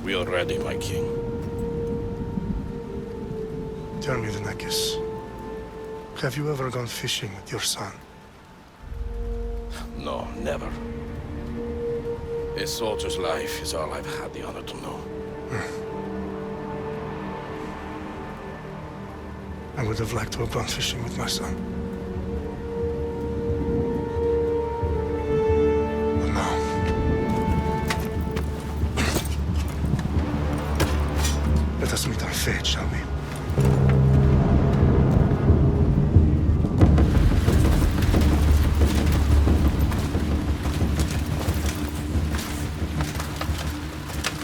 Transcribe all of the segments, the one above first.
We are ready, my king. Tell me, the Nekis. Have you ever gone fishing with your son? No, never. A soldier's life is all I've had the honor to know. I would have liked to have gone fishing with my son. But no. Let us meet our fate, shall we?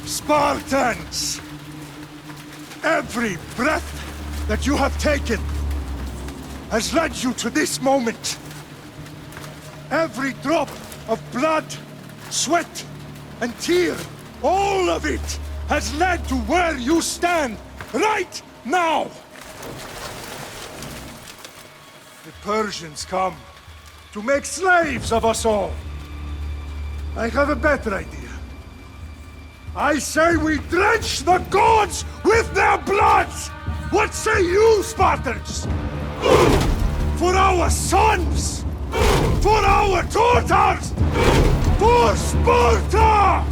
Spartans! Every breath that you have taken has led you to this moment. Every drop of blood, sweat, and tear, all of it has led to where you stand right now. The Persians come to make slaves of us all. I have a better idea. I say we drench the gods with their bloods! What say you, Spartans? For our sons! For our daughters! For Sparta!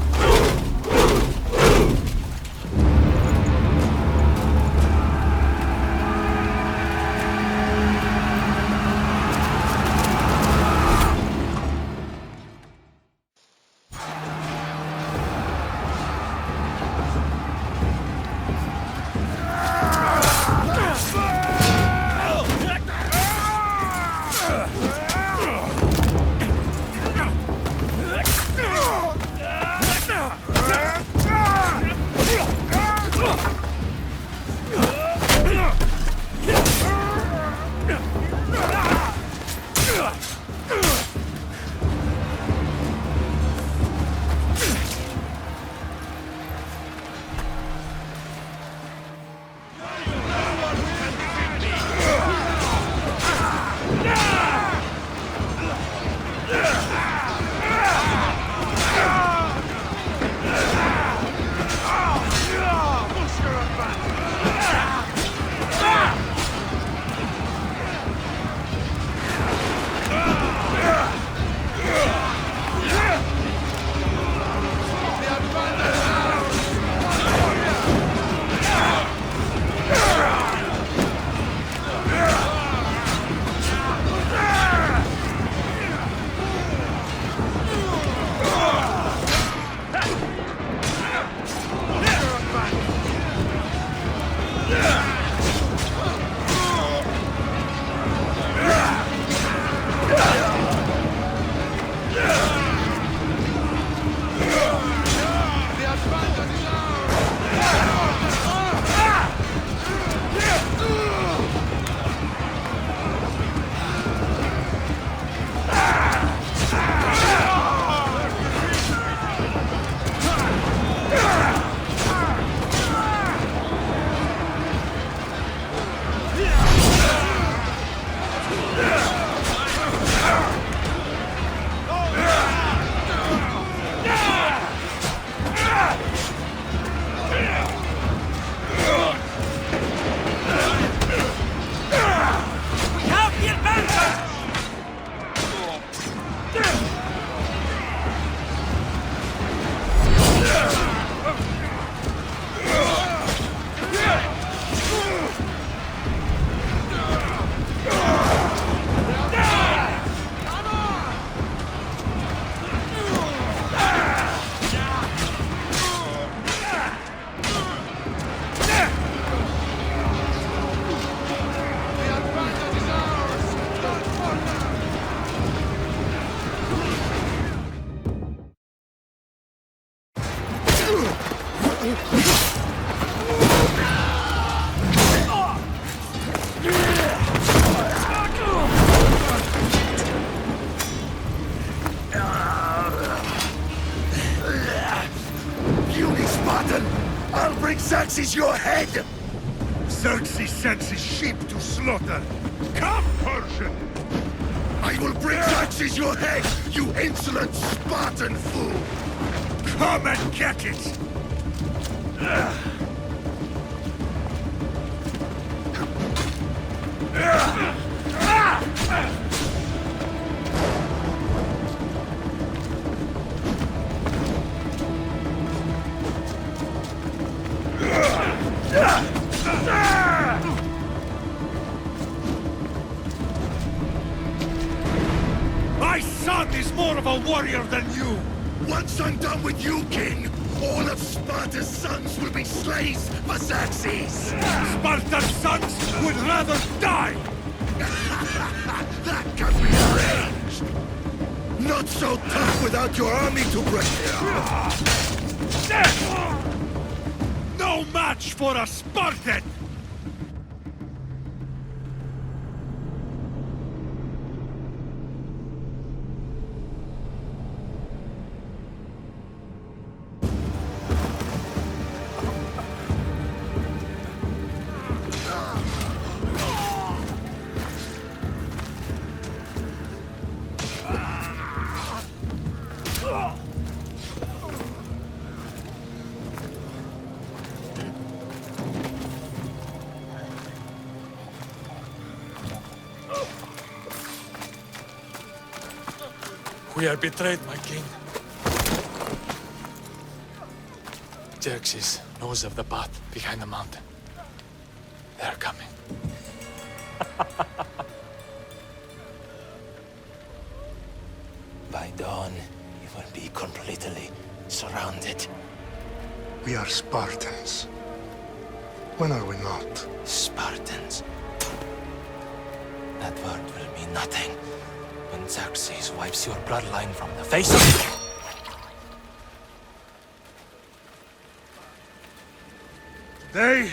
Xerxes your head! Xerxes sends his sheep to slaughter. Come, Persian! I will bring Xerxes your head, you insolent Spartan fool! Come and get it! My son is more of a warrior than you! Once I'm done with you, King, all of Sparta's sons will be slaves for Xerxes! Sparta's sons would rather die! That can be arranged! Not so tough without your army to break No match for a Spartan! We are betrayed, my king. Xerxes knows of the path behind the mountain. They are coming. By dawn, you will be completely surrounded. We are Spartans. When are we not? Spartans. That word will mean nothing when Xerxes wipes your bloodline from the face of the... Today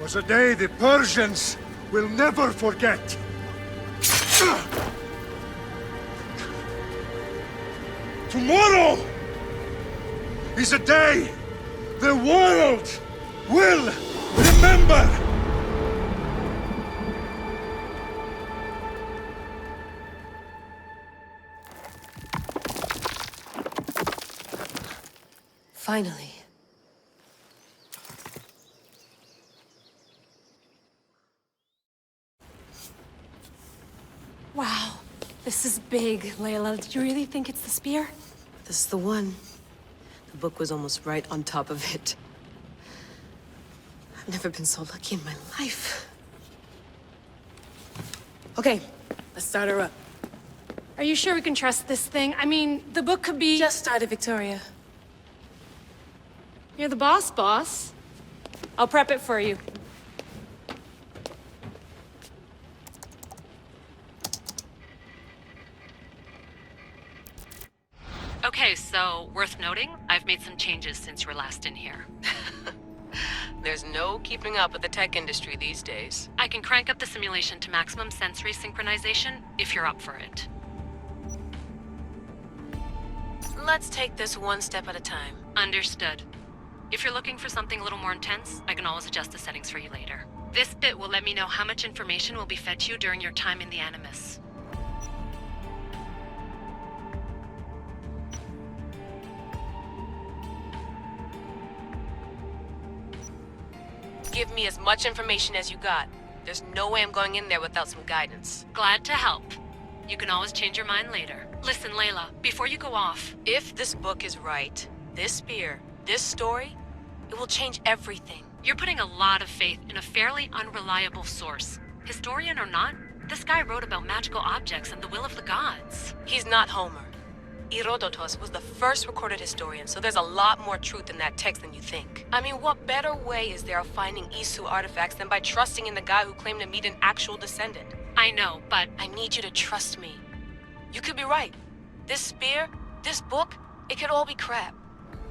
was a day the Persians will never forget. Tomorrow is a day the world will remember. Finally. Wow, this is big, Layla. Did you really think it's the spear? This is the one. The book was almost right on top of it. I've never been so lucky in my life. Okay, let's start her up. Are you sure we can trust this thing? I mean, the book could be... Just started, Victoria. You're the boss. I'll prep it for you. Okay, so worth noting, I've made some changes since you were last in here. There's no keeping up with the tech industry these days. I can crank up the simulation to maximum sensory synchronization if you're up for it. Let's take this one step at a time. Understood. If you're looking for something a little more intense, I can always adjust the settings for you later. This bit will let me know how much information will be fed to you during your time in the Animus. Give me as much information as you got. There's no way I'm going in there without some guidance. Glad to help. You can always change your mind later. Listen, Layla, before you go off... If this book is right, this spear, this story, it will change everything. You're putting a lot of faith in a fairly unreliable source. Historian or not, this guy wrote about magical objects and the will of the gods. He's not Homer. Herodotus was the first recorded historian, so there's a lot more truth in that text than you think. I mean, what better way is there of finding Isu artifacts than by trusting in the guy who claimed to meet an actual descendant? I know, but... I need you to trust me. You could be right. This spear, this book, it could all be crap.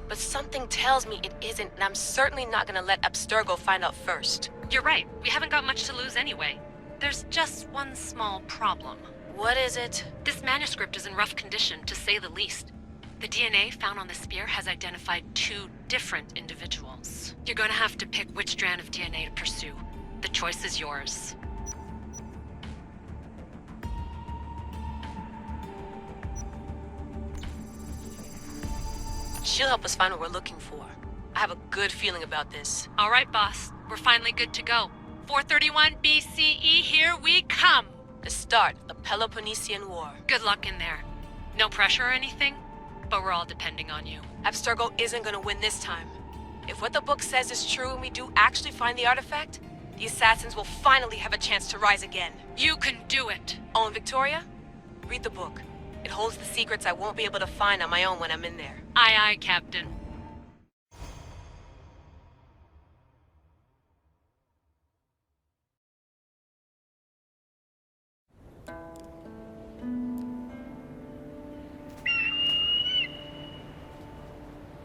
But something tells me it isn't, and I'm certainly not gonna let Abstergo find out first. You're right. We haven't got much to lose anyway. There's just one small problem. What is it? This manuscript is in rough condition, to say the least. The DNA found on the spear has identified 2 different individuals. You're going to have to pick which strand of DNA to pursue. The choice is yours. She'll help us find what we're looking for. I have a good feeling about this. All right, boss. We're finally good to go. 431 BCE, here we come! The start of the Peloponnesian War. Good luck in there. No pressure or anything, but we're all depending on you. Abstergo isn't gonna win this time. If what the book says is true and we do actually find the artifact, the assassins will finally have a chance to rise again. You can do it! Oh, and Victoria? Read the book. It holds the secrets I won't be able to find on my own when I'm in there. Aye, aye, Captain.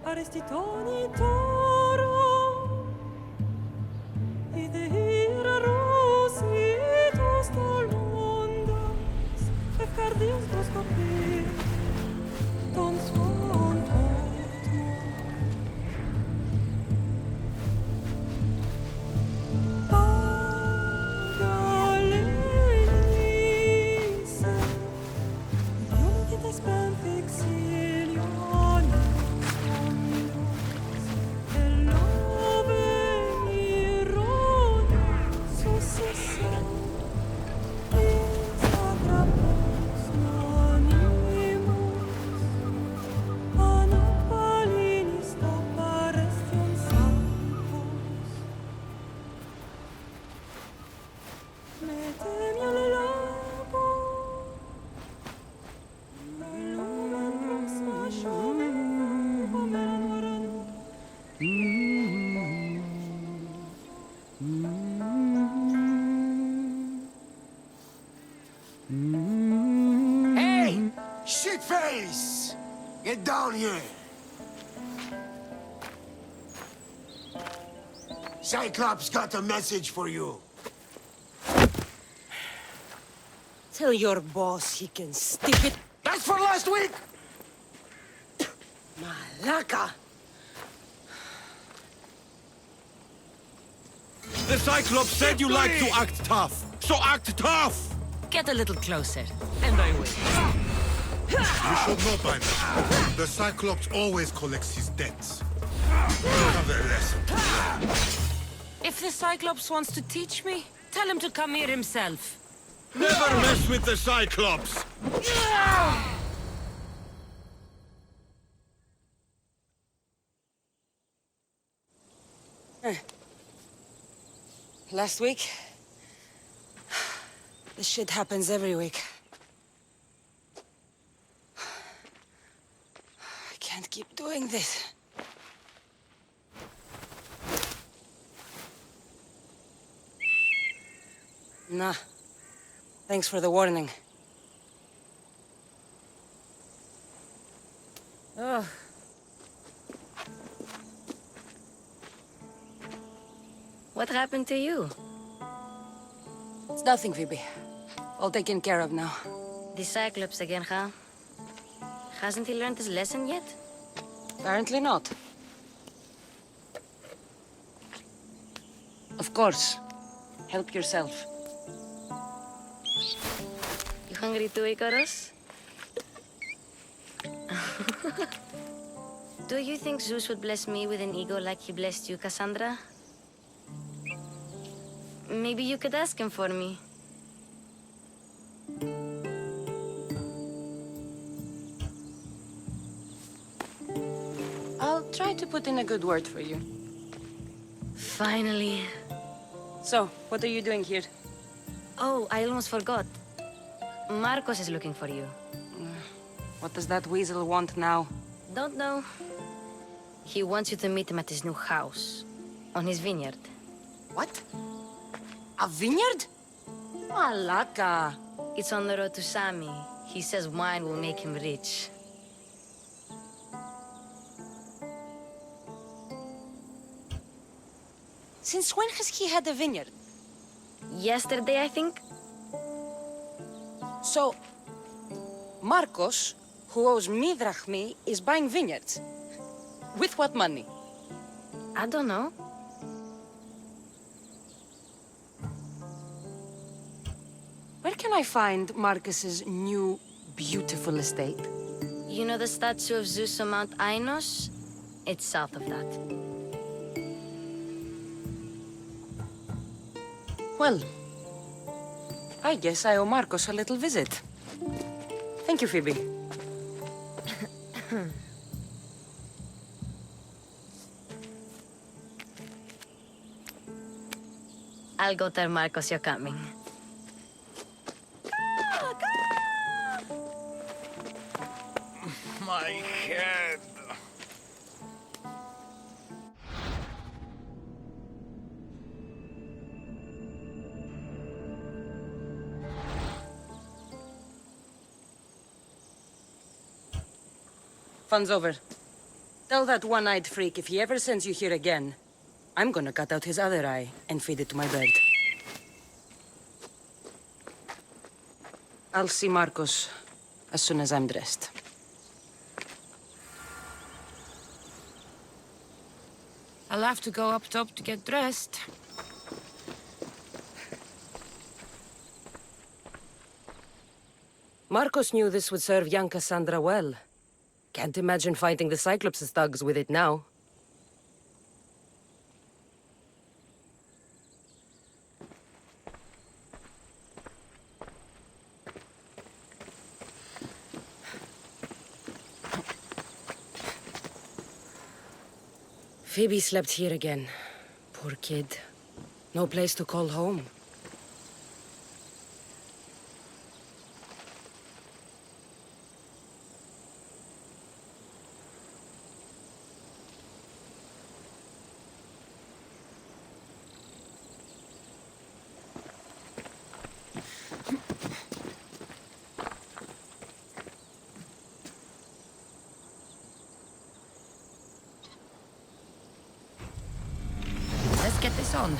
Arrestitoni toro, idehira rositos tolondas, efcardios proskopir, ton svon potmo. Pagalese, ionites penfixilion. Hey! Shitface! Get down here! Cyclops got a message for you. Tell your boss he can stick it. That's for last week! Malaka! The Cyclops said you like to act tough, so act tough! Get a little closer, and I will. You should know by now. The Cyclops always collects his debts. You have a lesson to learn. If the Cyclops wants to teach me, tell him to come here himself. Never mess with the Cyclops! Last week? This shit happens every week. I can't keep doing this. Nah. Thanks for the warning. Ugh. What happened to you? It's nothing, Phoebe. All taken care of now. The Cyclops again, huh? Hasn't he learned his lesson yet? Apparently not. Of course. Help yourself. You hungry too, Icarus? Do you think Zeus would bless me with an ego like he blessed you, Cassandra? Maybe you could ask him for me. I'll try to put in a good word for you. Finally. So, what are you doing here? Oh, I almost forgot. Marcos is looking for you. What does that weasel want now? Don't know. He wants you to meet him at his new house. On his vineyard. What? A vineyard? Malaka. It's on the road to Sami. He says wine will make him rich. Since when has he had a vineyard? Yesterday, I think. So, Marcos, who owes me drachmi, is buying vineyards. With what money? I don't know. Where can I find Marcus's new, beautiful estate? You know the statue of Zeus on Mount Ainos? It's south of that. Well, I guess I owe Marcos a little visit. Thank you, Phoebe. I'll go tell Marcos you're coming. My head. Fun's over. Tell that one-eyed freak if he ever sends you here again, I'm gonna cut out his other eye and feed it to my bird. I'll see Marcos as soon as I'm dressed. I'll have to go up top to get dressed. Marcos knew this would serve young Cassandra well. Can't imagine fighting the Cyclops' thugs with it now. Phoebe slept here again. Poor kid. No place to call home. Let's get this on.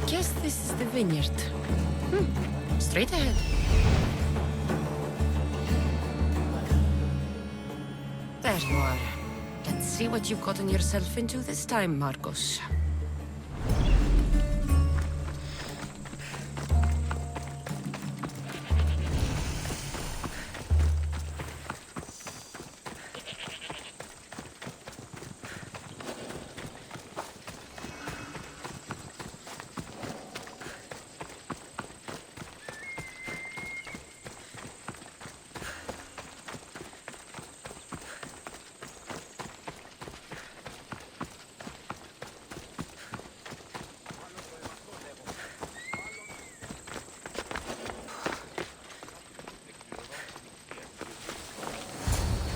Guess this is the vineyard. Straight ahead. There you are. Let's see what you've gotten yourself into this time, Marcos.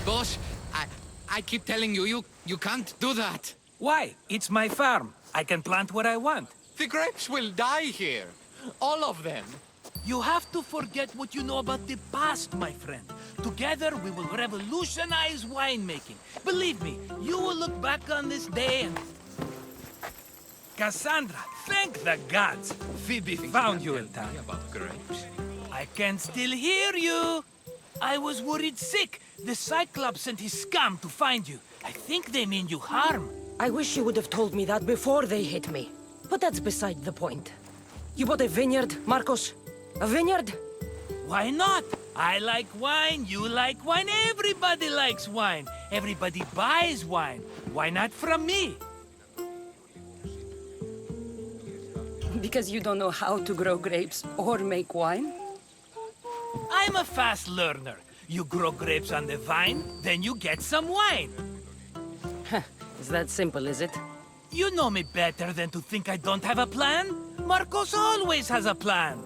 Boss, I keep telling you, you can't do that. Why? It's my farm. I can plant what I want. The grapes will die here. All of them. You have to forget what you know about the past, my friend. Together, we will revolutionize winemaking. Believe me, you will look back on this day and... Cassandra, thank the gods! Phoebe found you in time. About grapes. I can still hear you! I was worried sick. The Cyclops sent his scum to find you. I think they mean you harm. I wish you would have told me that before they hit me. But that's beside the point. You bought a vineyard, Marcos? A vineyard? Why not? I like wine, you like wine, everybody likes wine. Everybody buys wine. Why not from me? Because you don't know how to grow grapes or make wine? I'm a fast learner. You grow grapes on the vine, then you get some wine. Is that simple, is it? You know me better than to think I don't have a plan. Marcos always has a plan.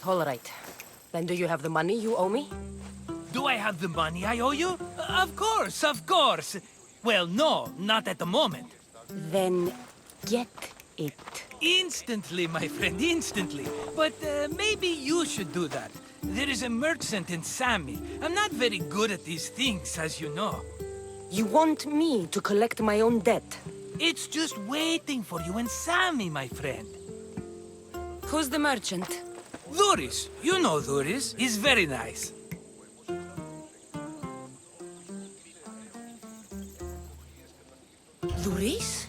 All right. Then do you have the money you owe me? Do I have the money I owe you? Of course, of course. Well, no, not at the moment. Then get it. Instantly, my friend, instantly. But maybe you should do that. There is a merchant in Sami. I'm not very good at these things, as you know. You want me to collect my own debt? It's just waiting for you in Sami, my friend. Who's the merchant? Duris. You know Duris. He's very nice. Luis?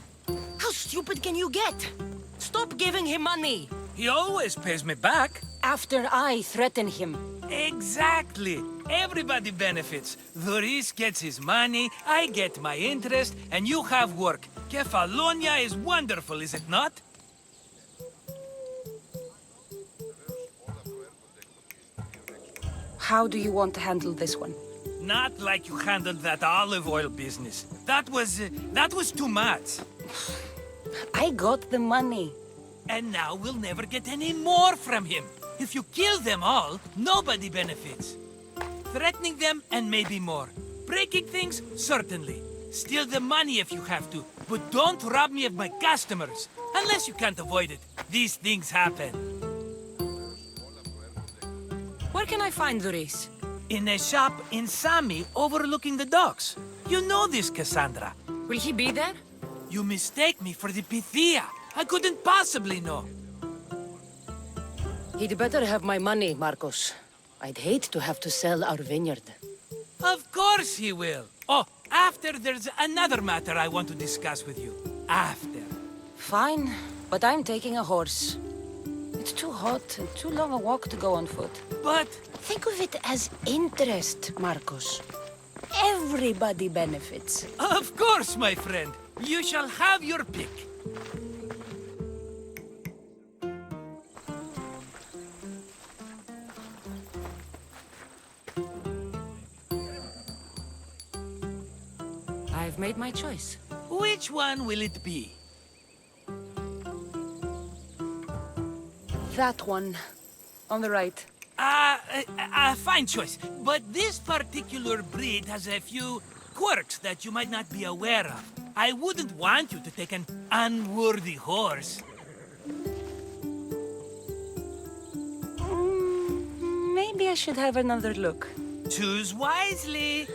How stupid can you get? Stop giving him money! He always pays me back. After I threaten him. Exactly. Everybody benefits. Duris gets his money, I get my interest, and you have work. Kefalonia is wonderful, is it not? How do you want to handle this one? Not like you handled that olive oil business. That was too much. I got the money. And now we'll never get any more from him. If you kill them all, nobody benefits. Threatening them, and maybe more. Breaking things, certainly. Steal the money if you have to, but don't rob me of my customers. Unless you can't avoid it. These things happen. Where can I find Luis? In a shop in Sami, overlooking the docks. You know this, Cassandra. Will he be there? You mistake me for the Pythia. I couldn't possibly know. He'd better have my money, Marcos. I'd hate to have to sell our vineyard. Of course he will. Oh, after there's another matter I want to discuss with you. After. Fine, but I'm taking a horse. It's too hot and too long a walk to go on foot. But... think of it as interest, Marcos. Everybody benefits. Of course, my friend. You shall have your pick. I've made my choice. Which one will it be? That one. On the right. Fine choice. But this particular breed has a few quirks that you might not be aware of. I wouldn't want you to take an unworthy horse. Maybe I should have another look. Choose wisely.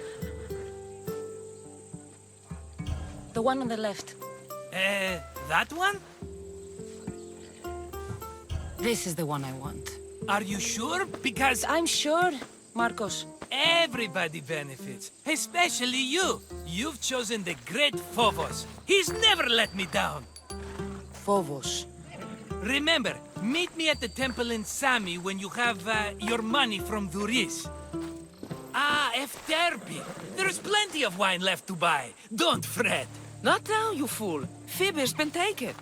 The one on the left. That one? This is the one I want. Are you sure? Because I'm sure, Marcos. everybody benefits, especially you. You've chosen the great Phobos. He's never let me down. Phobos. Remember, meet me at the temple in Sami when you have your money from Duris. Ah, Efterpi. There's plenty of wine left to buy. Don't fret. Not now, you fool. Phoebe's been taken.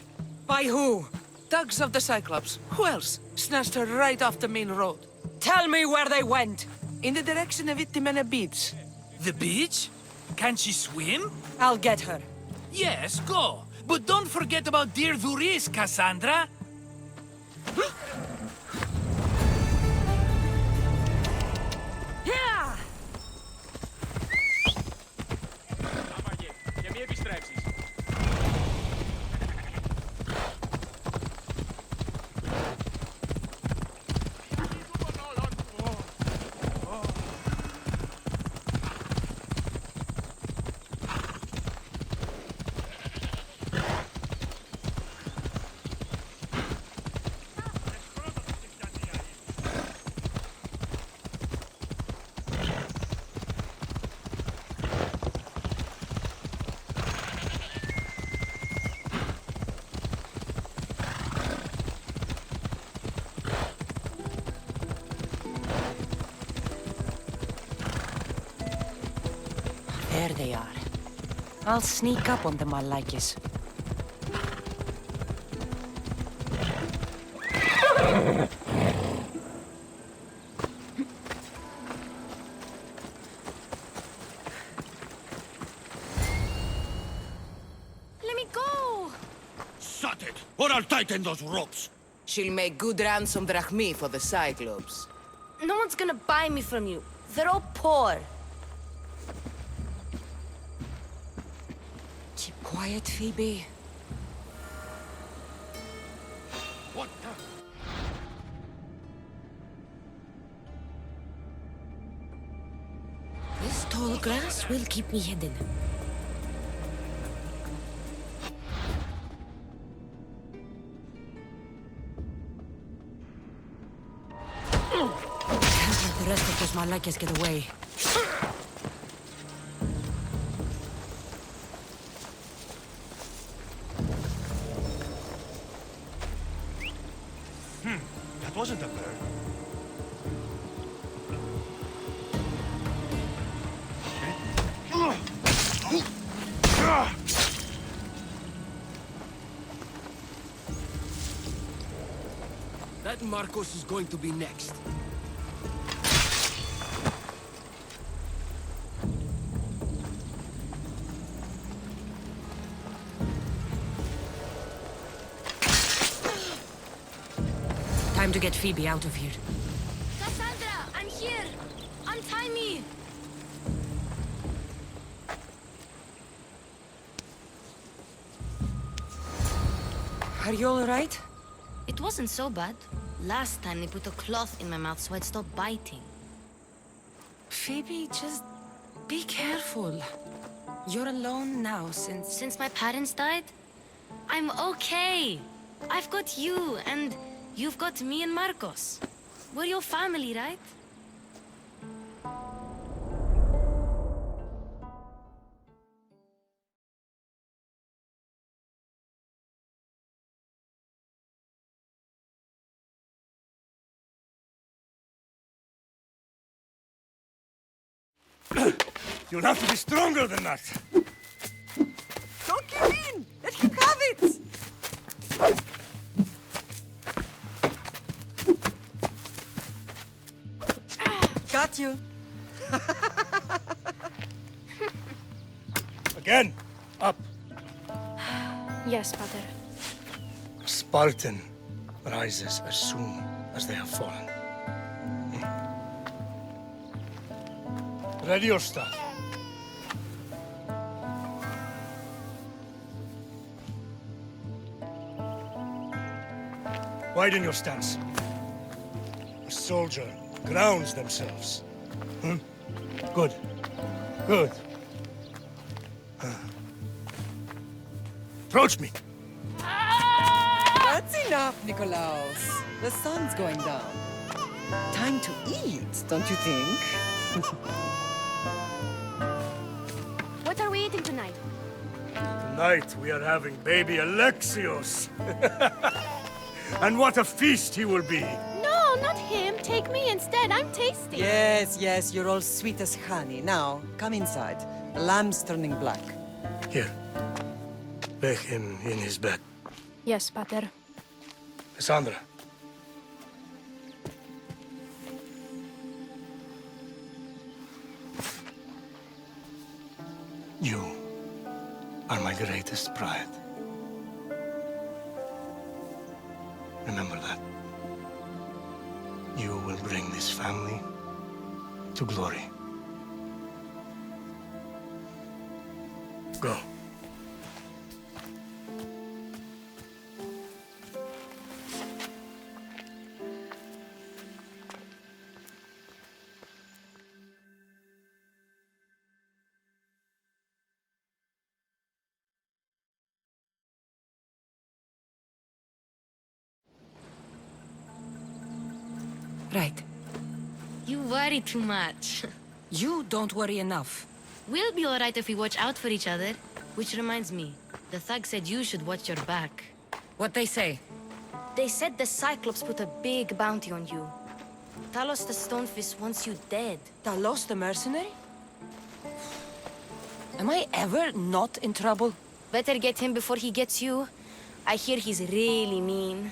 By who? Thugs of the Cyclops. Who else? Snatched her right off the main road. Tell me where they went. In the direction of Itimena Beach. The beach? Can she swim? I'll get her. Yes, go. But don't forget about dear Duris, Cassandra. There they are. I'll sneak up on them, Malakis. Let me go! Shut it, or I'll tighten those ropes. She'll make good ransom drachmi for the Cyclops. No one's gonna buy me from you. They're all poor. Keep quiet, Phoebe. What the? This tall grass will keep me hidden. Can't let the rest of those Malakas get away. That wasn't a bird. That Marcos is going to be next. Time to get Phoebe out of here. Cassandra, I'm here! Untie me! Are you alright? It wasn't so bad. Last time they put a cloth in my mouth so I'd stop biting. Phoebe, just be careful. You're alone now Since my parents died? I'm okay. I've got you, and you've got me and Marcos. We're your family, right? You'll have to be stronger than that. Don't give in! Let him have it! Got you. Again, up. Yes, Father. A Spartan rises as soon as they have fallen. Ready your stuff. Widen your stance. A soldier grounds themselves. Good. Good. Approach me. That's enough, Nikolaos. The sun's going down. Time to eat, don't you think? What are we eating tonight? Tonight we are having baby Alexios. And what a feast he will be. No, not him. Take me instead. I'm tasty. Yes, yes, you're all sweet as honey. Now, come inside. The lamb's turning black. Here. Lay him in his bed. Yes, Pater. Cassandra. You are my greatest pride. Remember that. You will bring this family to glory. Go. Right. You worry too much. You don't worry enough. We'll be alright if we watch out for each other. Which reminds me, the thug said you should watch your back. What they say? They said the Cyclops put a big bounty on you. Talos the Stonefist wants you dead. Talos the mercenary? Am I ever not in trouble? Better get him before he gets you. I hear he's really mean.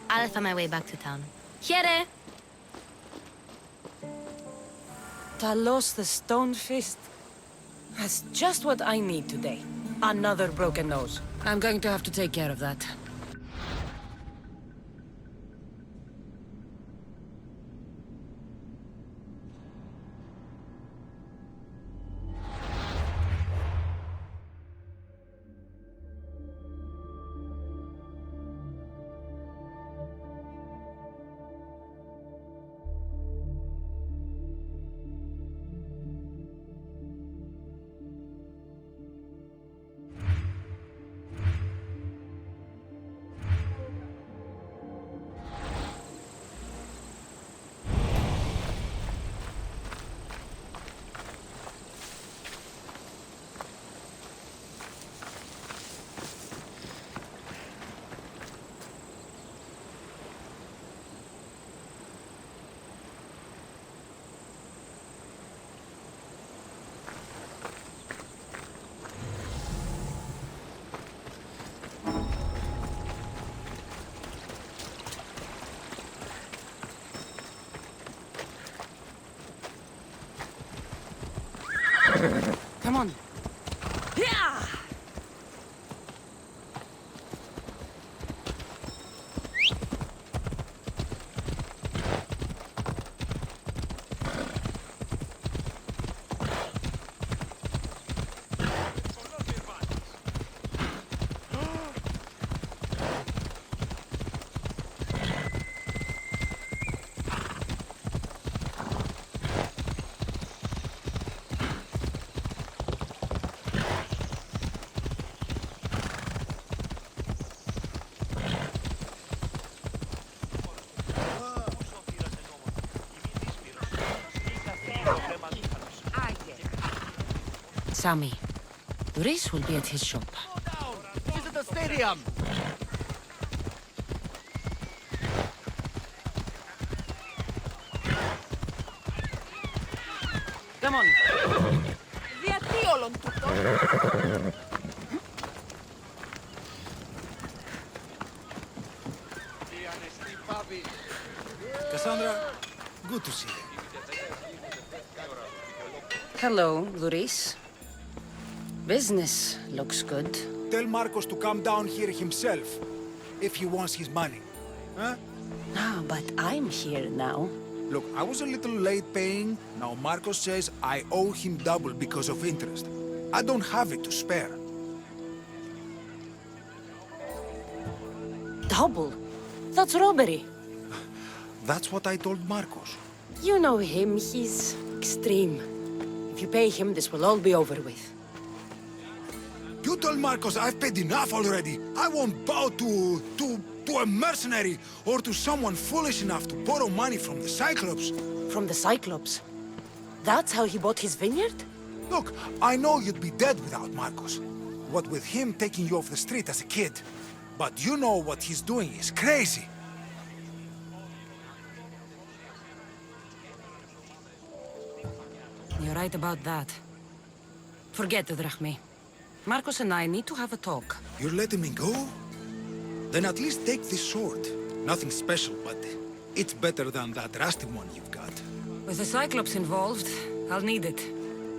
I'll find my way back to town. Here! Talos the Stone Fist. That's just what I need today. Another broken nose. I'm going to have to take care of that. Come on. Yeah! Sammy, Reese will be at his shop. Visit the stadium! Come on. Cassandra, good to see you. Hello, Luis. Business looks good. Tell Marcos to come down here himself, if he wants his money. Huh? Ah, but I'm here now. Look, I was a little late paying. Now Marcos says I owe him double because of interest. I don't have it to spare. Double? That's robbery. That's what I told Marcos. You know him, he's extreme. If you pay him, this will all be over with. You told Marcos I've paid enough already. I won't bow to a mercenary or to someone foolish enough to borrow money from the Cyclops. From the Cyclops? That's how he bought his vineyard? Look, I know you'd be dead without Marcos. What with him taking you off the street as a kid. But you know what he's doing is crazy. You're right about that. Forget the drachme. Marcos and I need to have a talk. You're letting me go? Then at least take this sword. Nothing special, but it's better than that rusty one you've got. With the Cyclops involved, I'll need it.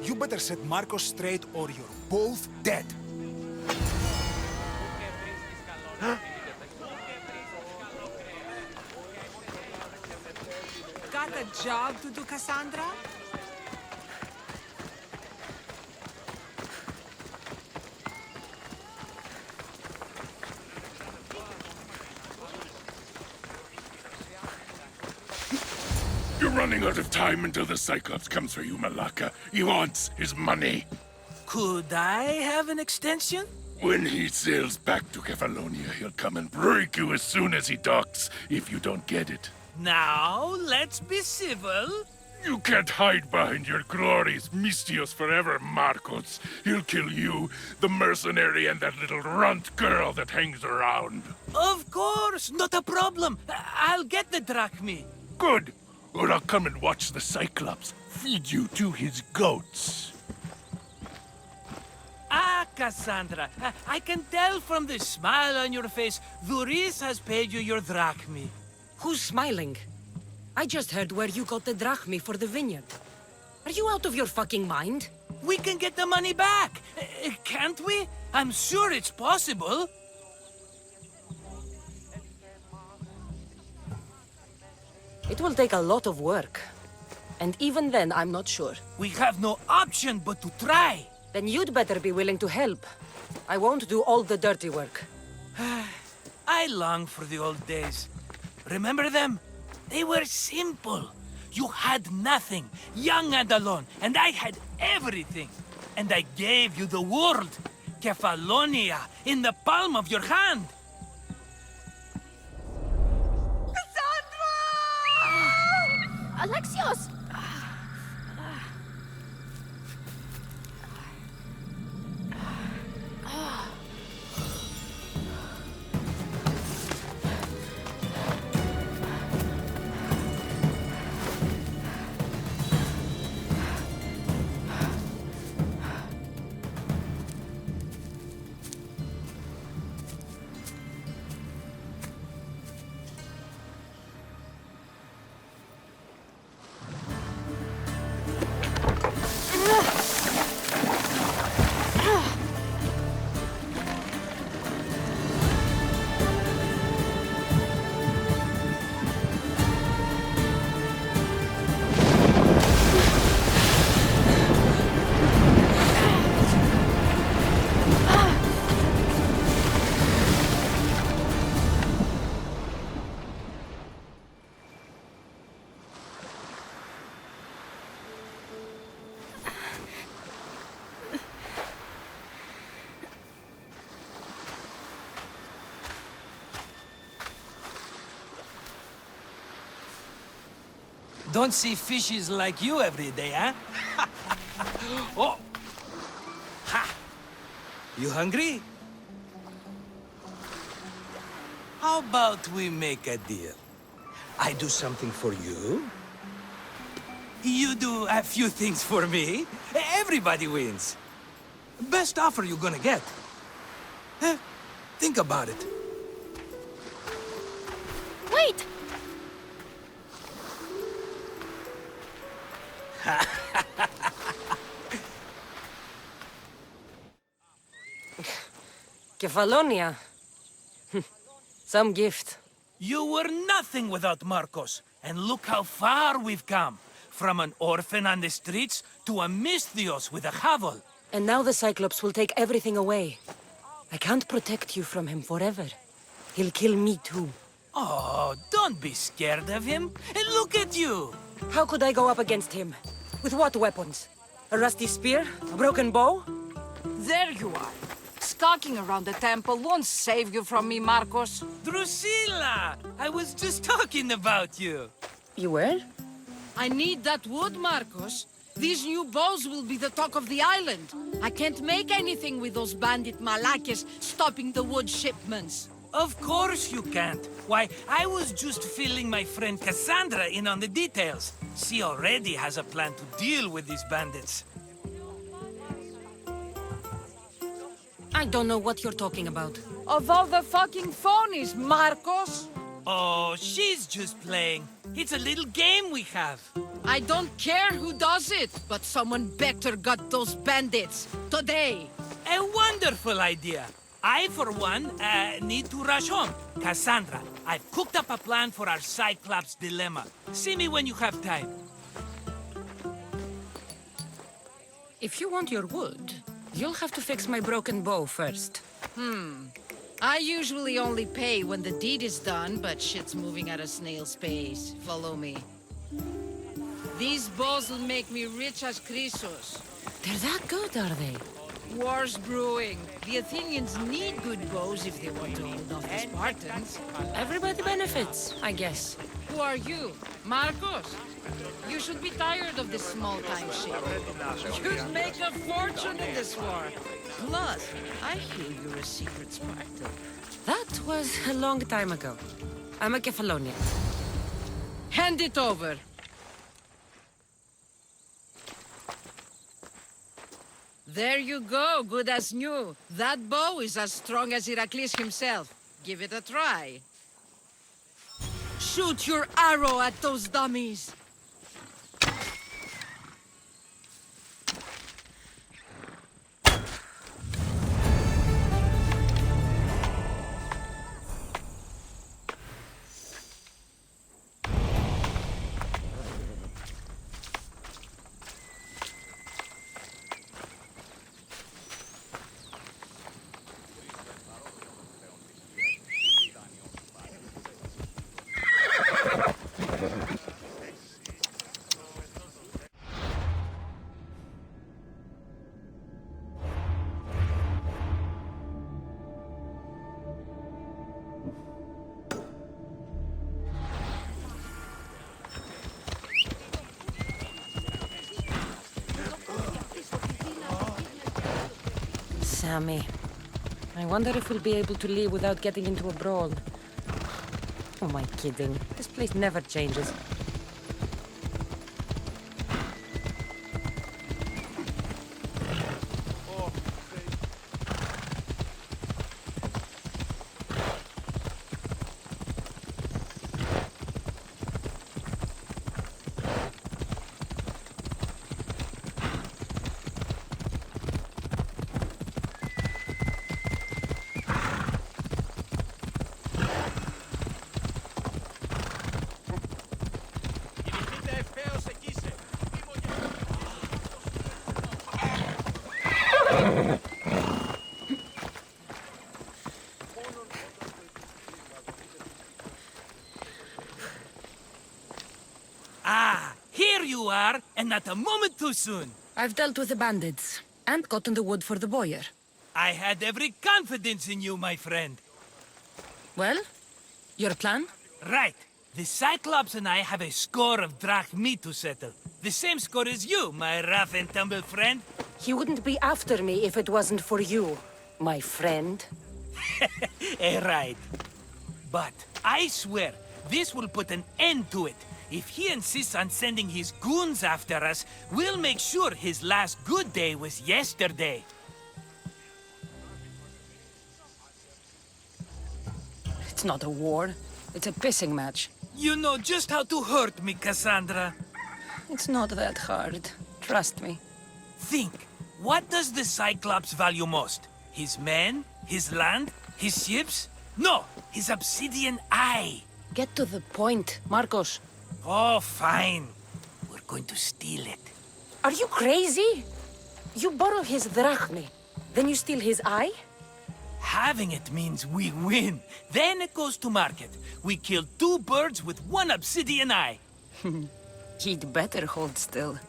You better set Marcos straight or you're both dead. Got a job to do, Cassandra? You're running out of time until the Cyclops comes for you, Malaka. He wants his money. Could I have an extension? When he sails back to Kefalonia, he'll come and break you as soon as he docks, if you don't get it. Now, let's be civil. You can't hide behind your glories, Mistios forever, Marcos. He'll kill you, the mercenary, and that little runt girl that hangs around. Of course, not a problem. I'll get the drachme. Good. or I'll come and watch the Cyclops feed you to his goats. Ah, Cassandra, I can tell from the smile on your face, Duris has paid you your drachmi. Who's smiling? I just heard where you got the drachmi for the vineyard. Are you out of your fucking mind? We can get the money back, can't we? I'm sure it's possible. It will take a lot of work. And even then, I'm not sure. We have no option but to try. Then you'd better be willing to help. I won't do all the dirty work. I long for the old days. Remember them? They were simple. You had nothing, young and alone, and I had everything. And I gave you the world, Kefalonia, in the palm of your hand. Alexios! Don't see fishes like you every day, huh? Oh! Ha! You hungry? How about we make a deal? I do something for you. You do a few things for me. Everybody wins. Best offer you're gonna get. Huh? Think about it. Wait! Kefalonia. Some gift. You were nothing without Marcos, and look how far we've come. From an orphan on the streets to a Misthios with a Havel. And now the Cyclops will take everything away. I can't protect you from him forever. He'll kill me too. Oh, don't be scared of him. And look at you. How could I go up against him? With what weapons? A rusty spear? A broken bow? There you are. Skulking around the temple won't save you from me, Marcos. Drusilla! I was just talking about you. You were? I need that wood, Marcos. These new bows will be the talk of the island. I can't make anything with those bandit malakes stopping the wood shipments. Of course you can't. Why, I was just filling my friend Cassandra in on the details. She already has a plan to deal with these bandits. I don't know what you're talking about. Of all the fucking phonies, Marcos! Oh, she's just playing. It's a little game we have. I don't care who does it, but someone better got those bandits. Today. A wonderful idea. I, for one, need to rush home. Cassandra, I've cooked up a plan for our Cyclops dilemma. See me when you have time. If you want your wood, you'll have to fix my broken bow first. I usually only pay when the deed is done, but shit's moving at a snail's pace. Follow me. These bows will make me rich as Chrysos. They're that good, are they? War's brewing. The Athenians need good bows if they want to hold off the Spartans. Everybody benefits, I guess. Who are you? Marcos? You should be tired of this small-time shit. You'd make a fortune in this war. Plus, I hear you're a secret Spartan. That was a long time ago. I'm a Kefalonian. Hand it over. There you go, good as new. That bow is as strong as Heracles himself. Give it a try. Shoot your arrow at those dummies! Sammy. I wonder if we'll be able to leave without getting into a brawl. Oh, am I kidding? This place never changes. Ah, here you are, and not a moment too soon. I've dealt with the bandits, and gotten the wood for the boiler. I had every confidence in you, my friend. Well, your plan? Right. The Cyclops and I have a score of drachmi to settle. The same score as you, my rough and tumble friend. He wouldn't be after me if it wasn't for you, my friend. Right. But I swear, this will put an end to it. If he insists on sending his goons after us, we'll make sure his last good day was yesterday. It's not a war. It's a pissing match. You know just how to hurt me, Cassandra. It's not that hard. Trust me. Think. What does the Cyclops value most? His men? His land? His ships? No! His obsidian eye! Get to the point, Marcos. Oh, fine. We're going to steal it. Are you crazy? You borrow his drachmi, then you steal his eye? Having it means we win. Then it goes to market. We kill 2 birds with 1 obsidian eye. He'd better hold still,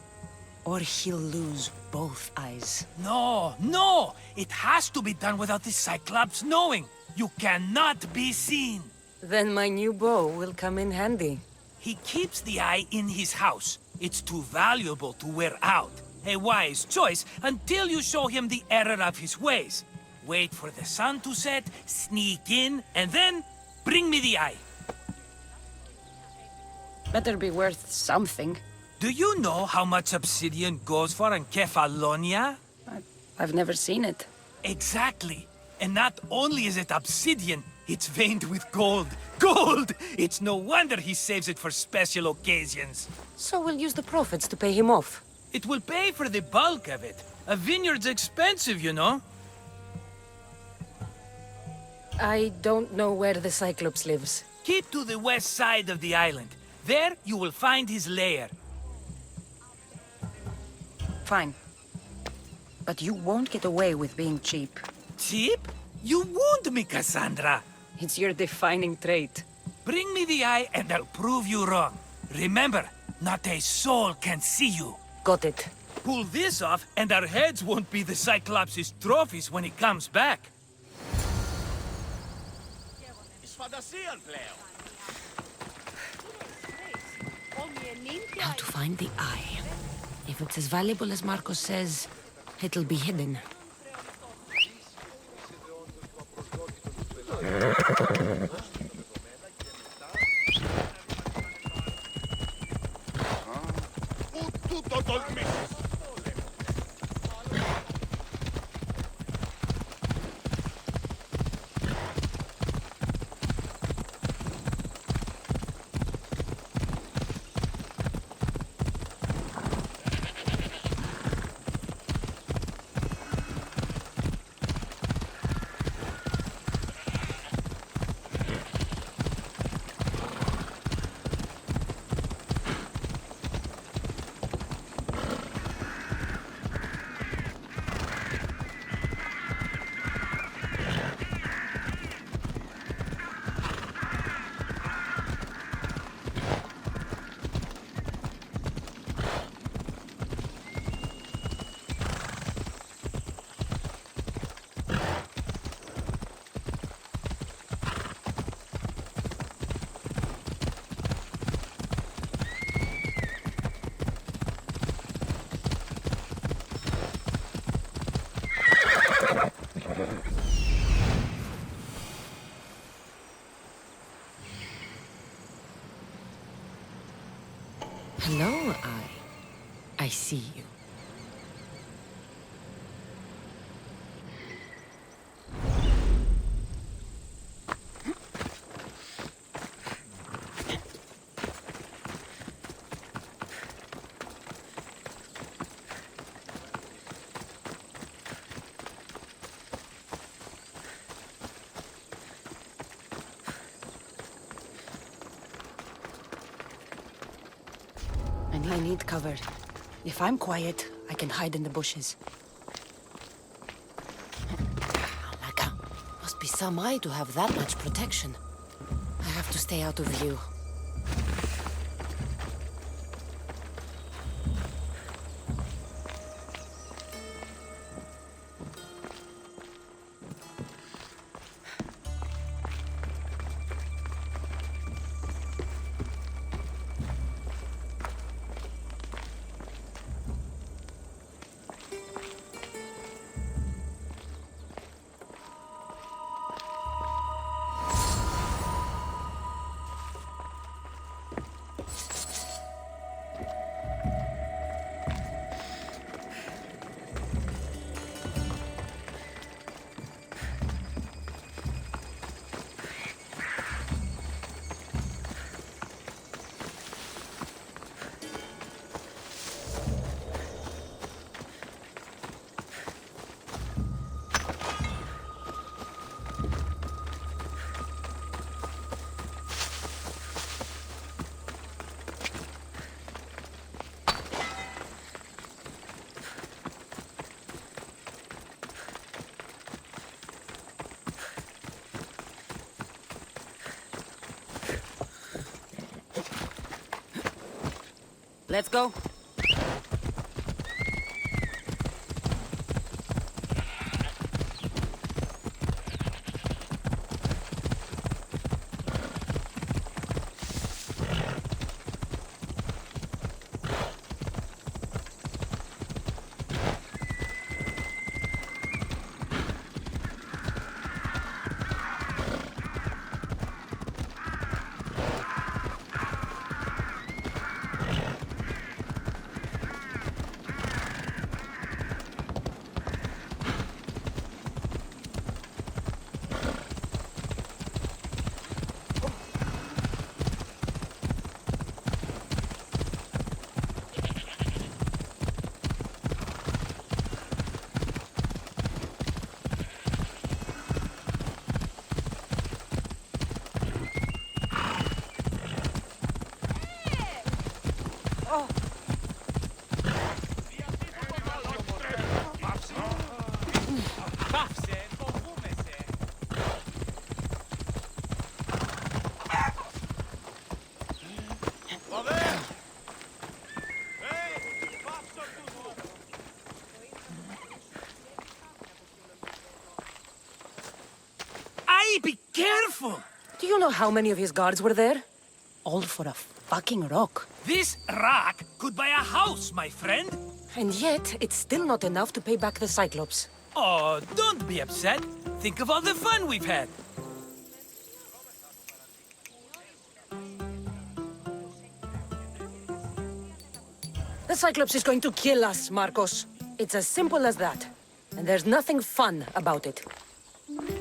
or he'll lose both eyes. No, no! It has to be done without the Cyclops knowing. You cannot be seen. Then my new bow will come in handy. He keeps the eye in his house. It's too valuable to wear out. A wise choice until you show him the error of his ways. Wait for the sun to set, sneak in, and then bring me the eye. Better be worth something. Do you know how much obsidian goes for in Kefalonia? I've never seen it. Exactly. And not only is it obsidian, it's veined with gold. Gold! It's no wonder he saves it for special occasions. So we'll use the profits to pay him off. It will pay for the bulk of it. A vineyard's expensive, you know. I don't know where the Cyclops lives. Keep to the west side of the island. There you will find his lair. Fine. But you won't get away with being cheap. Cheap? You wound me, Cassandra. It's your defining trait. Bring me the eye and I'll prove you wrong. Remember, not a soul can see you. Got it. Pull this off and our heads won't be the Cyclops' trophies when he comes back. How to find the eye. If it's as valuable as Marcos says, it'll be hidden. I see you. I need cover. If I'm quiet, I can hide in the bushes. Alaka, must be some eye to have that much protection. I have to stay out of view. Let's go. Be careful! Do you know how many of his guards were there? All for a fucking rock. This rock could buy a house, my friend. And yet, it's still not enough to pay back the Cyclops. Oh, don't be upset. Think of all the fun we've had. The Cyclops is going to kill us, Marcos. It's as simple as that. And there's nothing fun about it.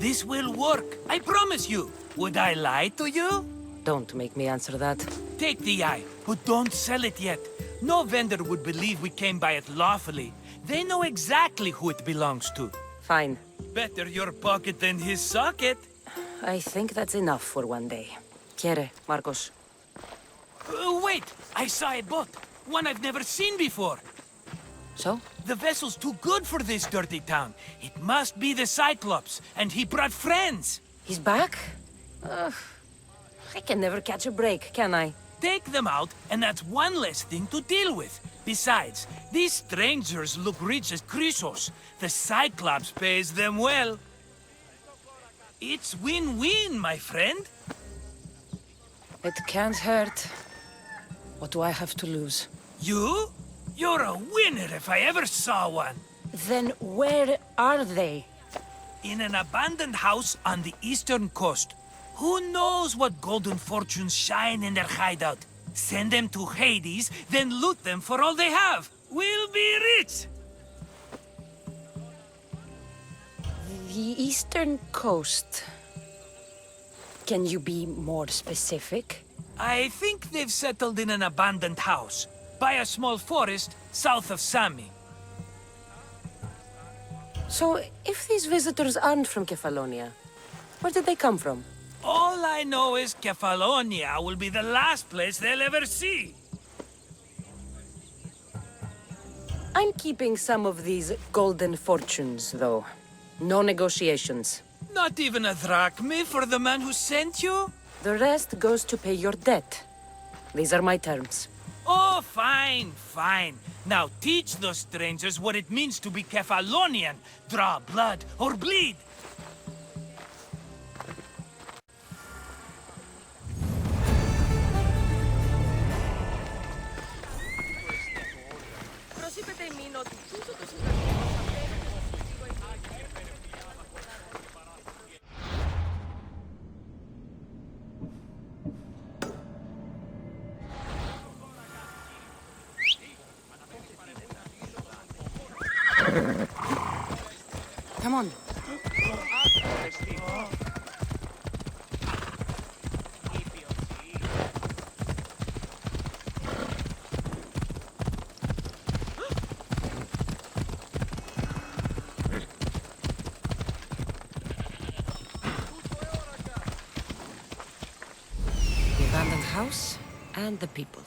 This will work, I promise you. Would I lie to you? Don't make me answer that. Take the eye, but don't sell it yet. No vendor would believe we came by it lawfully. They know exactly who it belongs to. Fine. Better your pocket than his socket. I think that's enough for one day. Quiere, Marcos. Wait! I saw a boat. One I've never seen before. So? The vessel's too good for this dirty town. It must be the Cyclops, and he brought friends. He's back? I can never catch a break, can I? Take them out, and that's one less thing to deal with. Besides, these strangers look rich as Chrysos. The Cyclops pays them well. It's win-win, my friend. It can't hurt. What do I have to lose? You? You're a winner if I ever saw one. Then where are they? In an abandoned house on the eastern coast. Who knows what golden fortunes shine in their hideout? Send them to Hades, then loot them for all they have. we'll be rich. The eastern coast. Can you be more specific? I think they've settled in an abandoned house, by a small forest south of Sami. So, if these visitors aren't from Kefalonia, where did they come from? All I know is Kefalonia will be the last place they'll ever see. I'm keeping some of these golden fortunes, though. No negotiations. Not even a drachme for the man who sent you? The rest goes to pay your debt. These are my terms. Oh, fine, fine. Now teach those strangers what it means to be Kefalonian. Draw blood or bleed. Come on. The abandoned house and the people.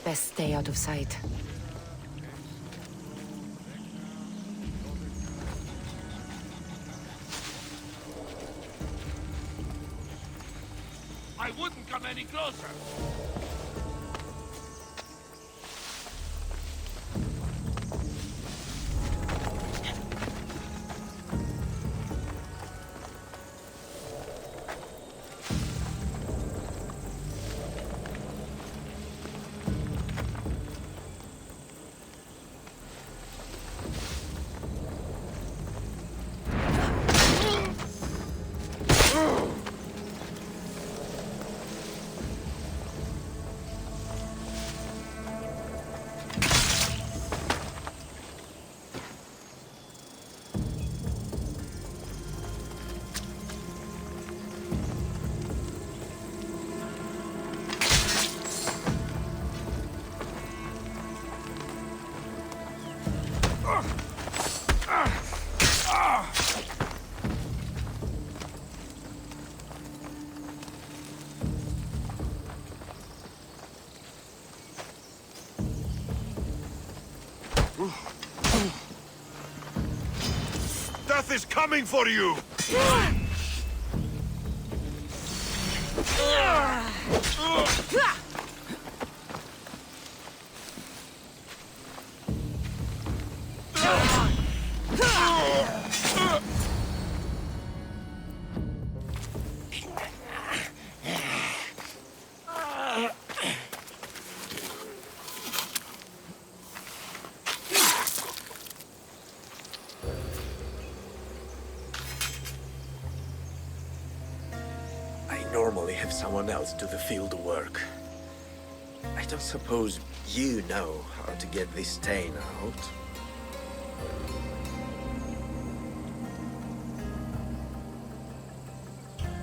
Best stay out of sight. I wouldn't come any closer. Death is coming for you! Normally have someone else do the field work. I don't suppose you know how to get this stain out.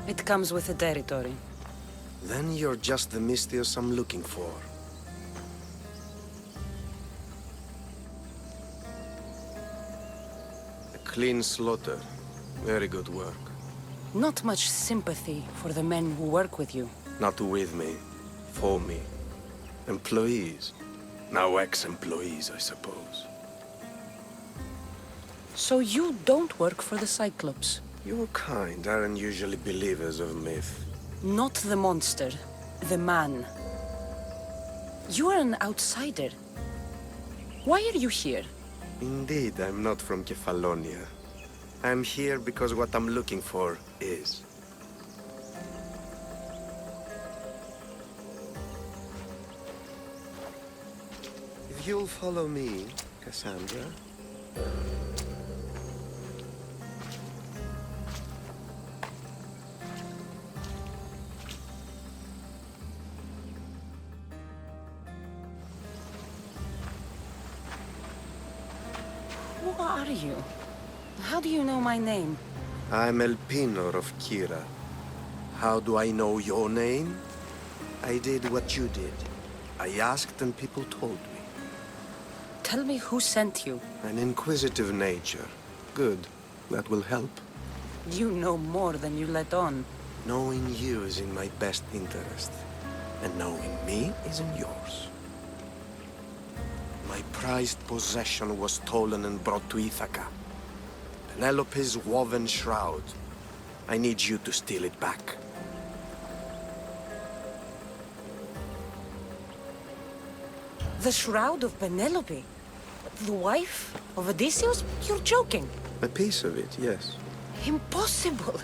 It comes with the territory. Then you're just the Mystios I'm looking for. A clean slaughter. Very good work. Not much sympathy for the men who work with you. Not with me. For me. Employees. Now ex-employees, I suppose. So you don't work for the Cyclops? Your kind aren't usually believers of myth. Not the monster, the man. You are an outsider. Why are you here? Indeed, I'm not from Kefalonia. I'm here because what I'm looking for is. If you'll follow me, Cassandra. Who are you? How do you know my name? I'm El Pinor of Kira. How do I know your name? I did what you did. I asked and people told me. Tell me who sent you. An inquisitive nature. Good. That will help. You know more than you let on. Knowing you is in my best interest. And knowing me is in yours. My prized possession was stolen and brought to Ithaca. Penelope's woven shroud. I need you to steal it back. The shroud of Penelope? The wife of Odysseus? You're joking. A piece of it, yes. Impossible.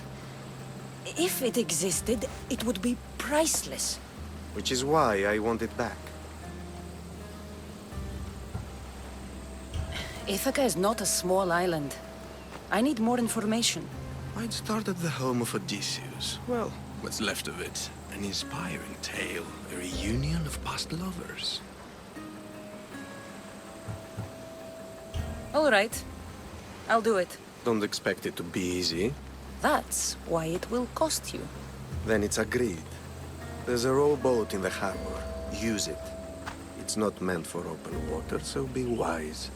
If it existed, it would be priceless. Which is why I want it back. Ithaca is not a small island. I need more information. I'd start at the home of Odysseus. Well, what's left of it. An inspiring tale. A reunion of past lovers. All right. I'll do it. Don't expect it to be easy. That's why it will cost you. Then it's agreed. There's a rowboat in the harbor. Use it. It's not meant for open water, so be wise.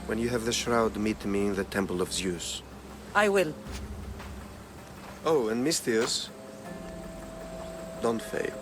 When you have the shroud, meet me in the Temple of Zeus. I will. Oh, and Misthios, don't fail.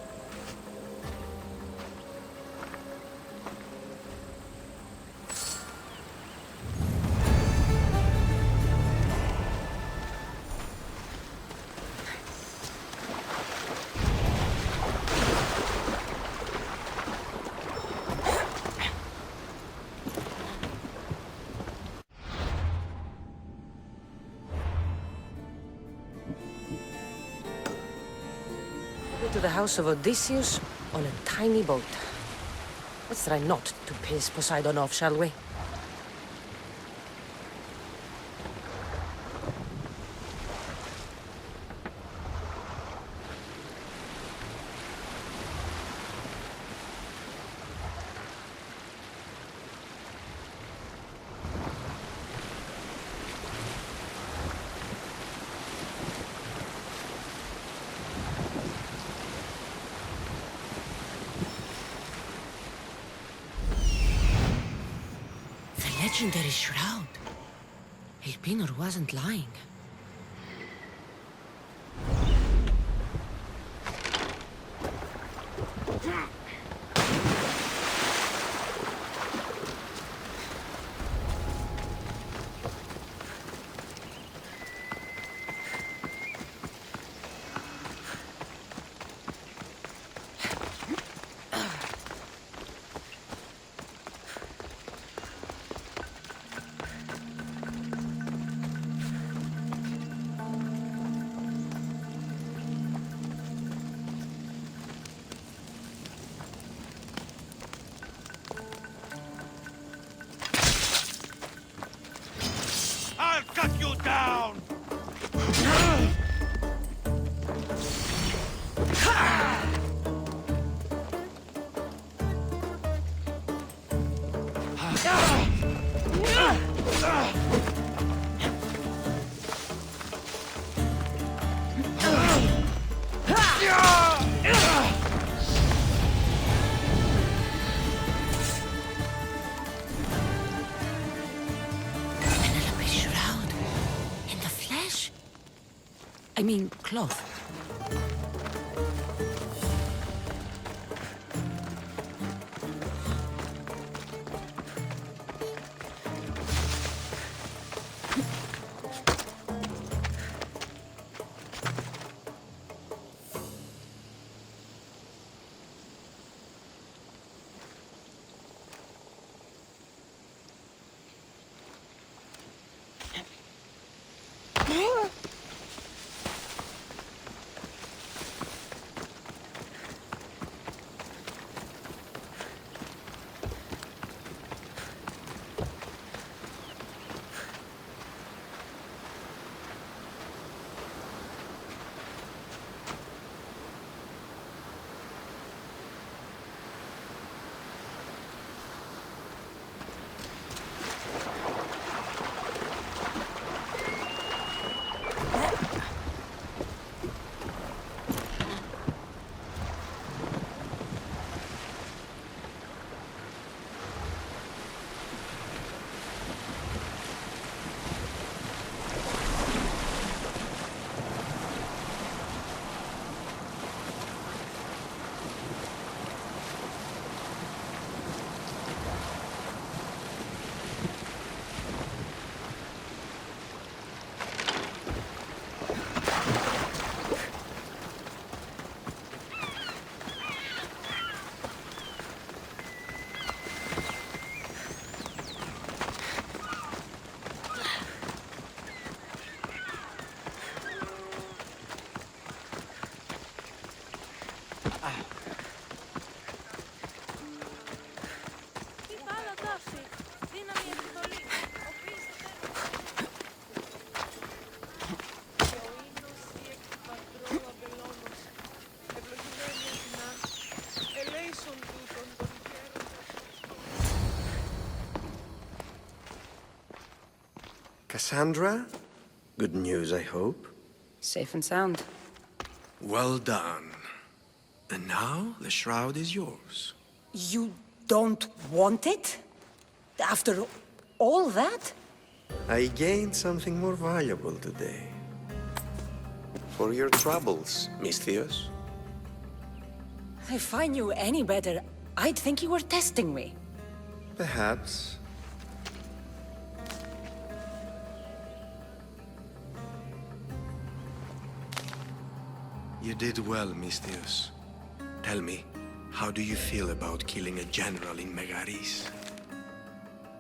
To the house of Odysseus on a tiny boat. Let's try not to piss Poseidon off, shall we? Legendary shroud. Elpinor wasn't lying. I'll cut you down! Penelope's shroud. In the flesh? I mean, cloth. Cassandra? Good news, I hope. Safe and sound. Well done. And now the shroud is yours. You don't want it? After all that? I gained something more valuable today. For your troubles, Miss Theos. If I knew any better, I'd think you were testing me. Perhaps. You did well, Miss Theos. Tell me, how do you feel about killing a general in Megaris?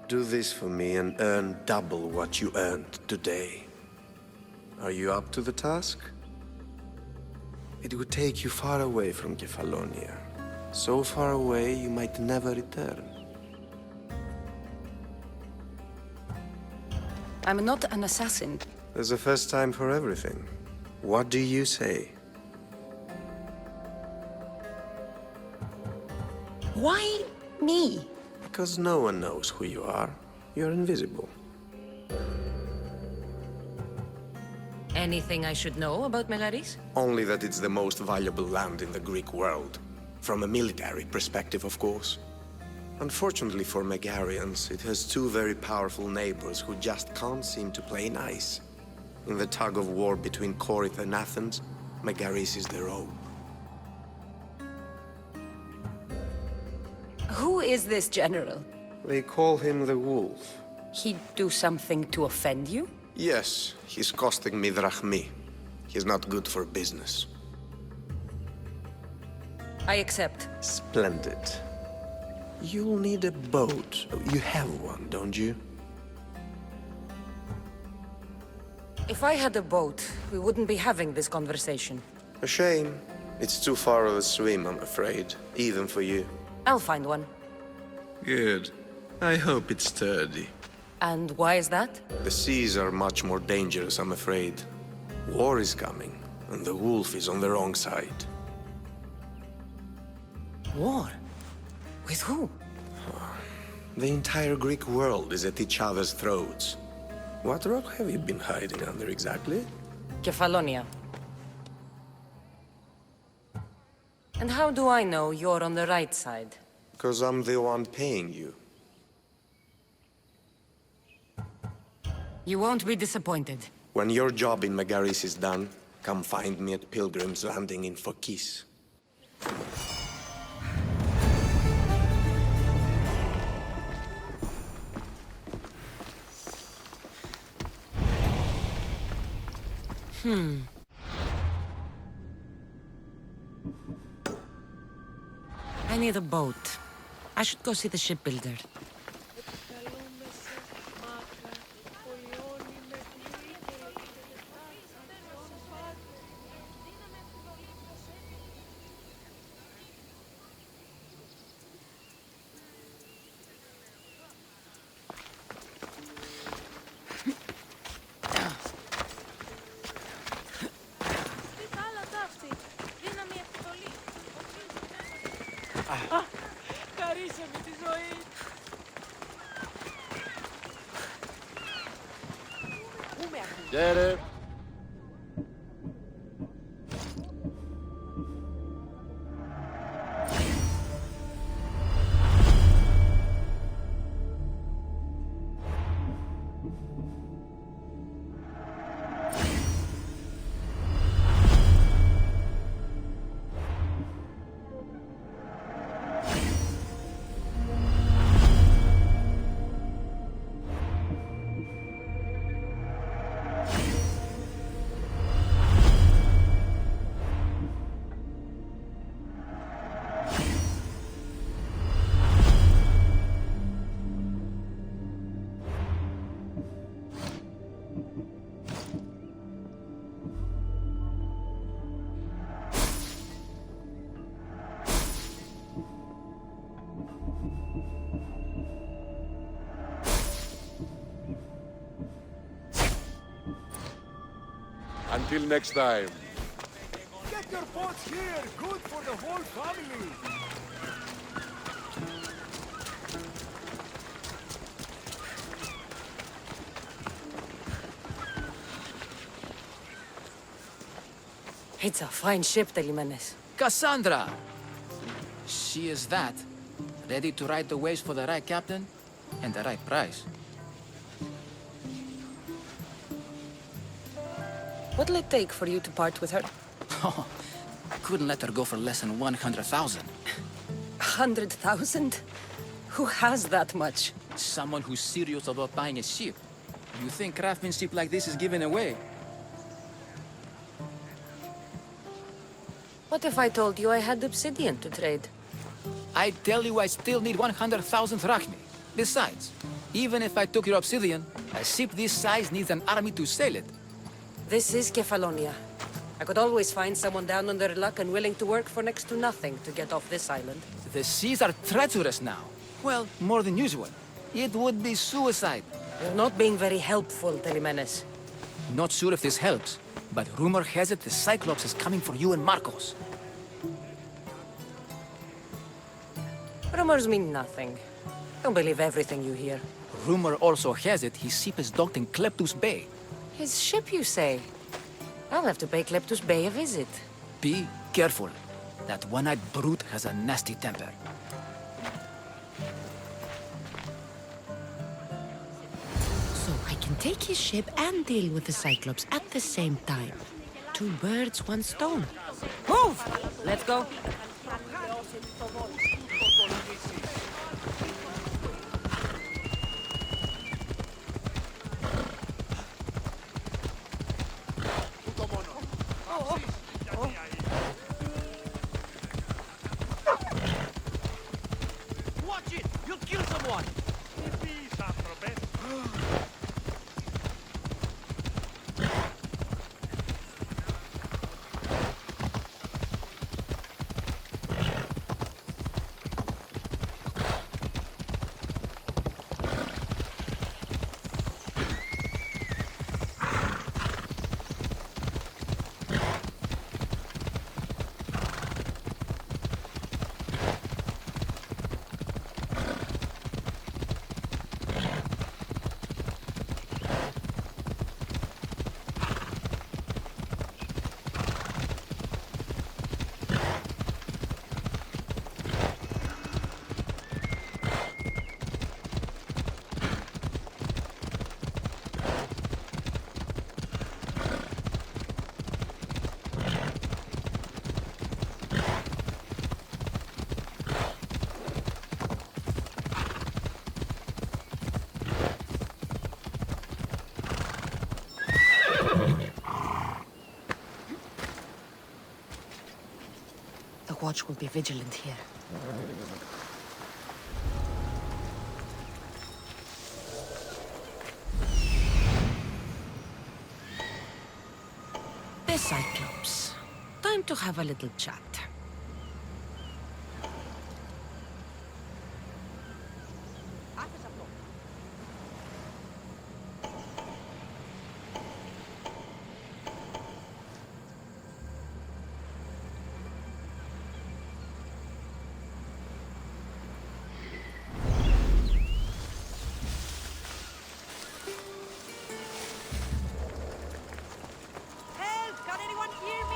Do this for me and earn double what you earned today. Are you up to the task? It would take you far away from Kefalonia. So far away you might never return. I'm not an assassin. There's a first time for everything. What do you say? Why me? Because no one knows who you are. You're invisible. Anything I should know about Megaris? Only that it's the most valuable land in the Greek world. From a military perspective, of course. Unfortunately for Megarians, it has two very powerful neighbors who just can't seem to play nice. In the tug of war between Corinth and Athens, Megaris is their own. Who is this general? They call him the Wolf. He'd do something to offend you? Yes, he's costing me drachmi. He's not good for business. I accept. Splendid. You'll need a boat. You have one, don't you? If I had a boat, we wouldn't be having this conversation. A shame. It's too far of a swim, I'm afraid. Even for you. I'll find one. Good. I hope it's sturdy. And why is that? The seas are much more dangerous, I'm afraid. War is coming, and the wolf is on the wrong side. War? With who? The entire Greek world is at each other's throats. What rock have you been hiding under exactly? Kefalonia. And how do I know you're on the right side? Because I'm the one paying you. You won't be disappointed. When your job in Megaris is done, come find me at Pilgrim's Landing in Phokis. I need a boat. I should go see the shipbuilder. Get it. Until next time. Get your boats here! Good for the whole family! It's a fine ship, Jimenez. Cassandra! She is that. Ready to ride the waves for the right captain and the right price. What'll it take for you to part with her? Oh, couldn't let her go for less than 100,000. 100,000? Who has that much? Someone who's serious about buying a ship. You think craftsmanship like this is given away? What if I told you I had obsidian to trade? I tell you I still need 100,000 drachmi. Besides, even if I took your obsidian, a ship this size needs an army to sail it. This is Kefalonia. I could always find someone down on their luck and willing to work for next to nothing to get off this island. The seas are treacherous now. Well, more than usual. It would be suicide. You're not being very helpful, Jimenez. Not sure if this helps, but rumor has it the Cyclops is coming for you and Marcos. Rumors mean nothing. Don't believe everything you hear. Rumor also has it his ship is docked in Kleptus Bay. His ship, you say? I'll have to pay Kleptus Bay a visit. Be careful. That one-eyed brute has a nasty temper. So I can take his ship and deal with the Cyclops at the same time. 2 birds, 1 stone. Move! Let's go. Watch it! You'll kill someone! The watch will be vigilant here. The Cyclops. Time to have a little chat. Help! Can anyone hear me?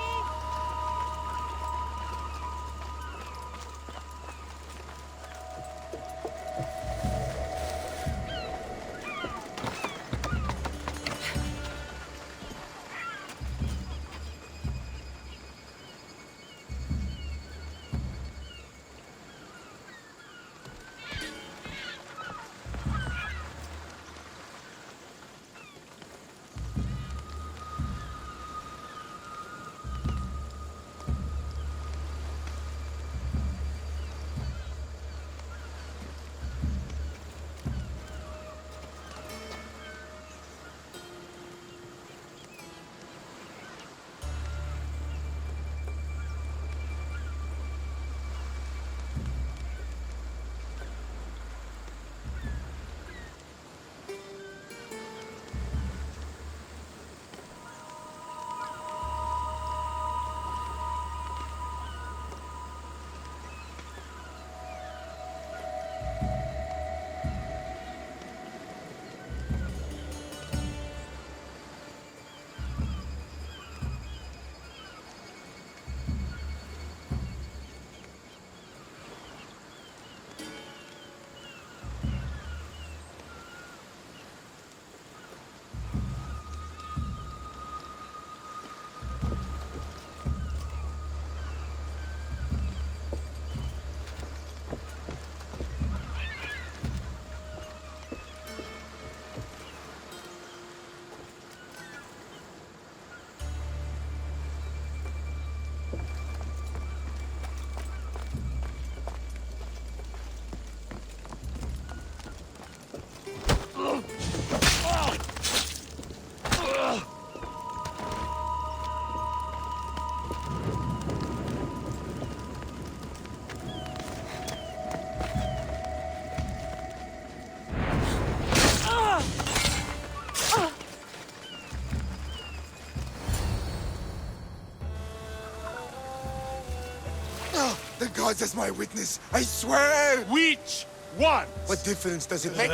gods as my witness. I swear! Which one? What difference does it make?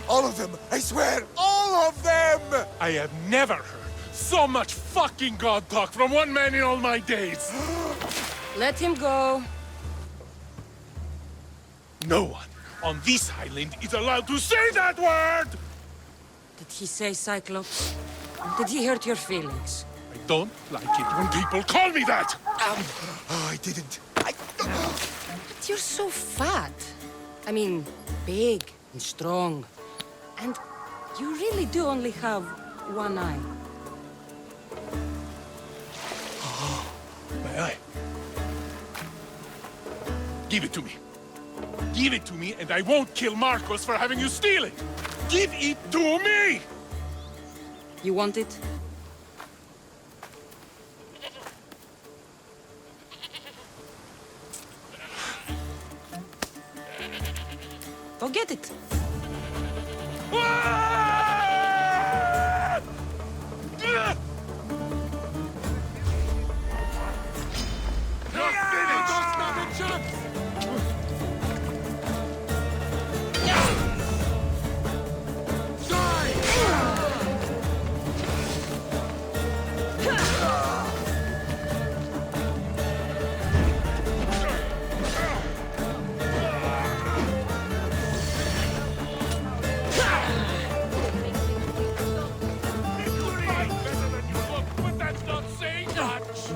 All of them! I swear! All of them! I have never heard so much fucking God talk from one man in all my days. Let him go. No one on this island is allowed to say that word! Did he say Cyclops? Did he hurt your feelings? I don't like it when people call me that! Oh, I didn't. But you're so fat. I mean, big and strong. And you really do only have one eye. My eye. Give it to me. Give it to me, and I won't kill Marcos for having you steal it! Give it to me! You want it? Go get it. But that's not saying much!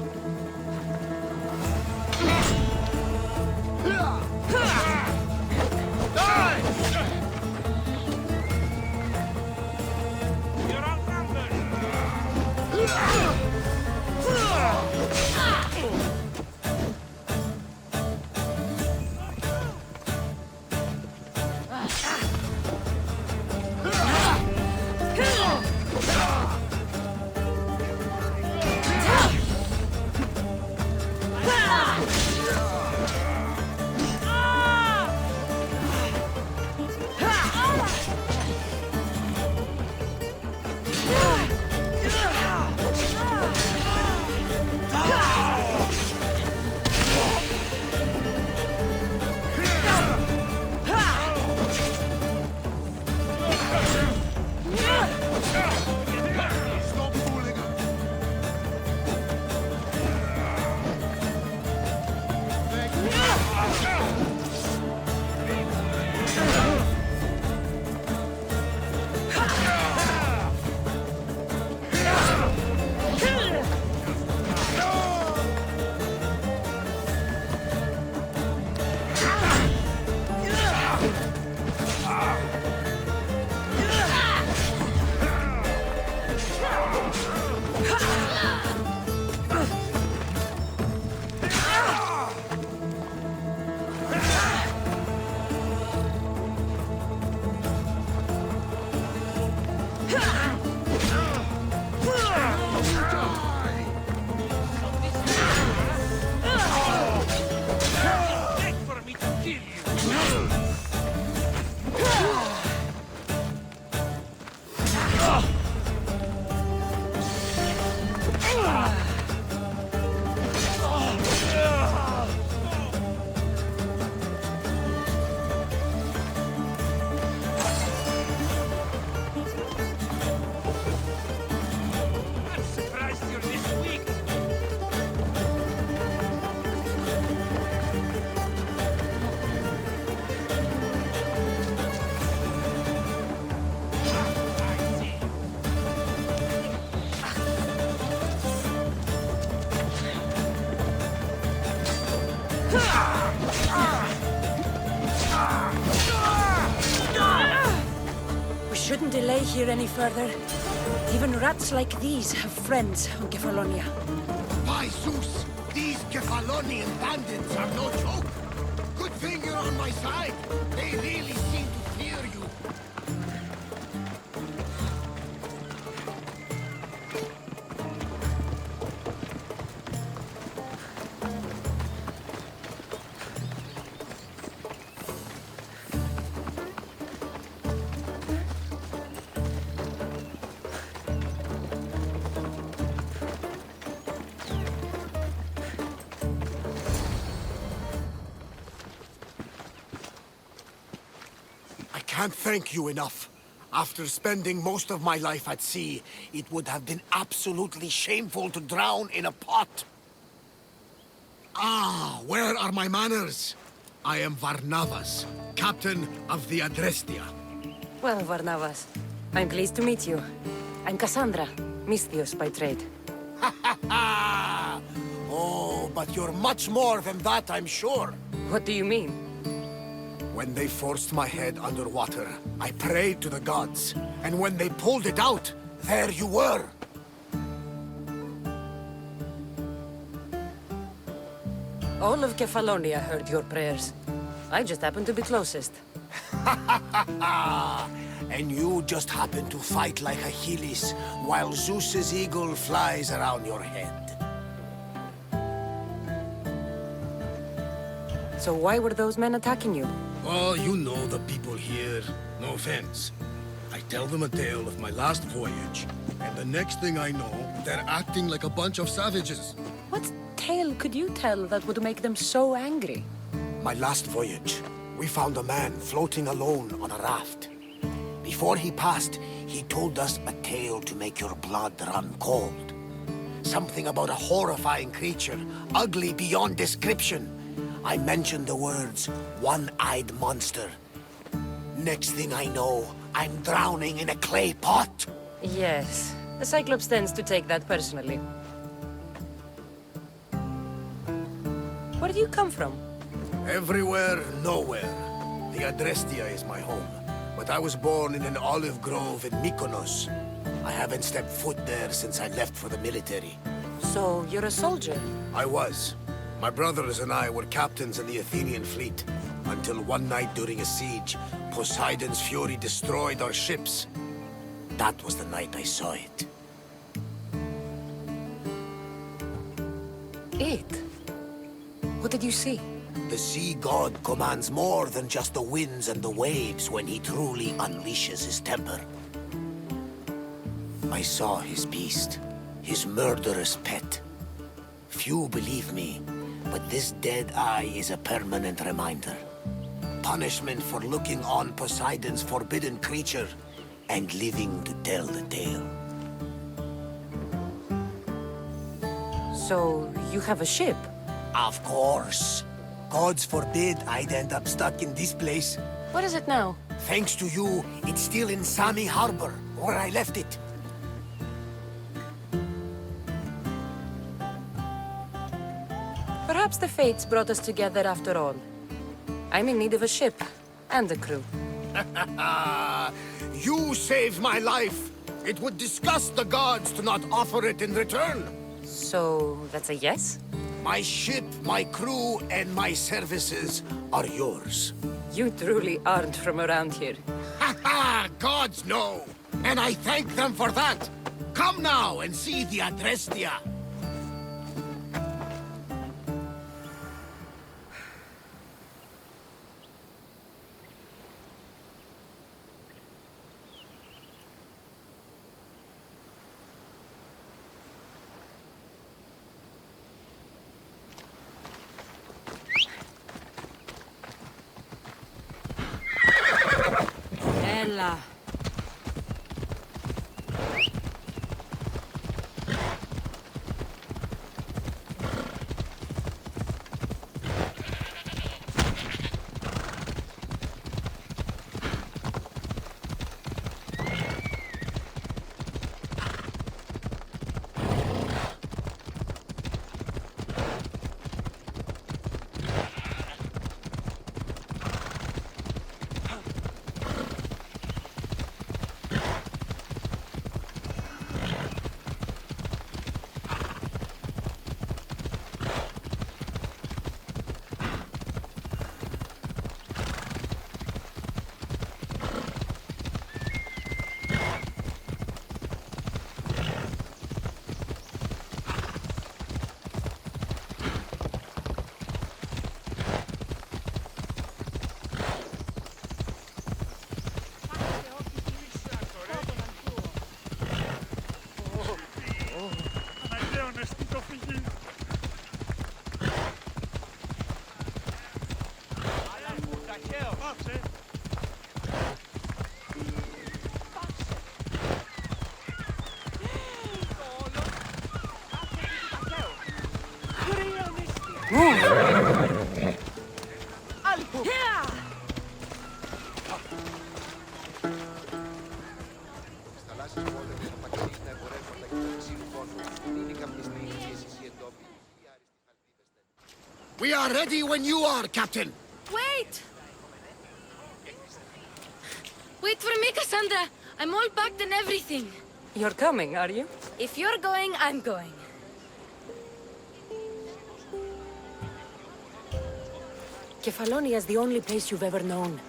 We shouldn't delay here any further. Even rats like these have friends on Kefalonia. By Zeus, these Kefalonian bandits are no joke. Good thing you're on my side. They really seem to fear you. can't thank you enough. After spending most of my life at sea, it would have been absolutely shameful to drown in a pot. Ah, where are my manners? I am Varnavas, captain of the Adrestia. Well, Varnavas, I'm pleased to meet you. I'm Cassandra, Misthios by trade. Oh, but you're much more than that, I'm sure. What do you mean? When they forced my head underwater, I prayed to the gods. And when they pulled it out, there you were. All of Kefalonia heard your prayers. I just happened to be closest. And you just happen to fight like Achilles, while Zeus's eagle flies around your head. So why were those men attacking you? Oh, you know the people here. No offense. I tell them a tale of my last voyage, and the next thing I know, they're acting like a bunch of savages. What tale could you tell that would make them so angry? My last voyage, we found a man floating alone on a raft. Before he passed, he told us a tale to make your blood run cold. Something about a horrifying creature, ugly beyond description. I mentioned the words, one-eyed monster. Next thing I know, I'm drowning in a clay pot. Yes, the Cyclops tends to take that personally. Where do you come from? Everywhere, nowhere. The Adrestia is my home, but I was born in an olive grove in Mykonos. I haven't stepped foot there since I left for the military. So, you're a soldier? I was. My brothers and I were captains in the Athenian fleet, until one night during a siege, Poseidon's fury destroyed our ships. That was the night I saw it. It? What did you see? The sea god commands more than just the winds and the waves when he truly unleashes his temper. I saw his beast, his murderous pet. Few believe me, but this dead eye is a permanent reminder. Punishment for looking on Poseidon's forbidden creature and living to tell the tale. So, you have a ship? Of course. Gods forbid I'd end up stuck in this place. What is it now? Thanks to you, it's still in Sami Harbor, where I left it. Perhaps the fates brought us together after all. I'm in need of a ship, and a crew. You saved my life! It would disgust the gods to not offer it in return! So, that's a yes? My ship, my crew, and my services are yours. You truly aren't from around here. Ha ha! Gods know! And I thank them for that! Come now and see the Adrestia! Ella. Ready when you are, Captain. Wait! Wait for me, Cassandra. I'm all packed and everything. You're coming, are you? If you're going, I'm going. Kefalonia is the only place you've ever known.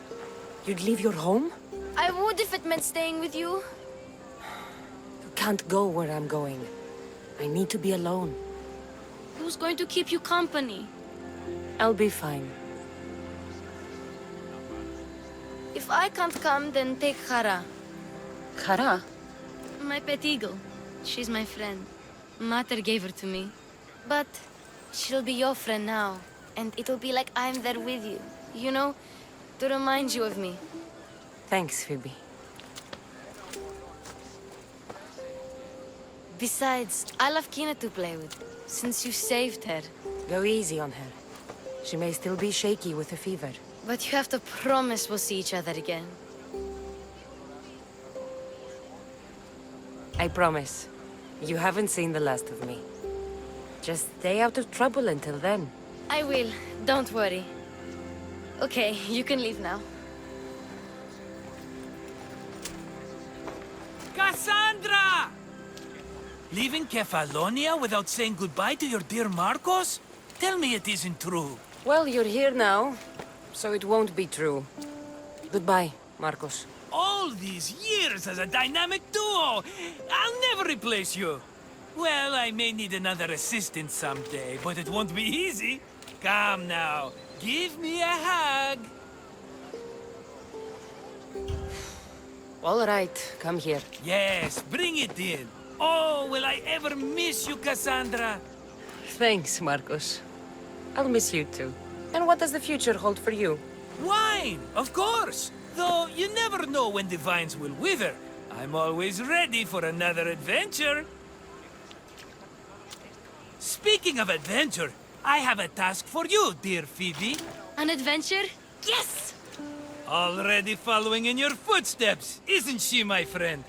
You'd leave your home? I would if it meant staying with you. You can't go where I'm going. I need to be alone. Who's going to keep you company? I'll be fine. If I can't come, then take Hara. Hara? My pet eagle. She's my friend. Mater gave her to me. But she'll be your friend now. And it'll be like I'm there with you. You know? To remind you of me. Thanks, Phoebe. Besides, I love Kina to play with. Since you saved her. Go easy on her. She may still be shaky with a fever. But you have to promise we'll see each other again. I promise. You haven't seen the last of me. Just stay out of trouble until then. I will. Don't worry. Okay, you can leave now. Cassandra! Leaving Kefalonia without saying goodbye to your dear Marcos? Tell me it isn't true. Well, you're here now, so it won't be true. Goodbye, Marcos. All these years as a dynamic duo! I'll never replace you! Well, I may need another assistant someday, but it won't be easy. Come now, give me a hug! All right, come here. Yes, bring it in. Oh, will I ever miss you, Cassandra? Thanks, Marcos. I'll miss you too. And what does the future hold for you? Wine, of course! Though you never know when the vines will wither. I'm always ready for another adventure. Speaking of adventure, I have a task for you, dear Phoebe. An adventure? Yes! Already following in your footsteps, isn't she, my friend?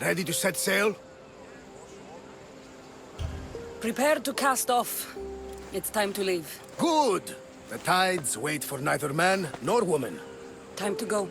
Ready to set sail? Prepare to cast off. It's time to leave. Good! The tides wait for neither man nor woman. Time to go.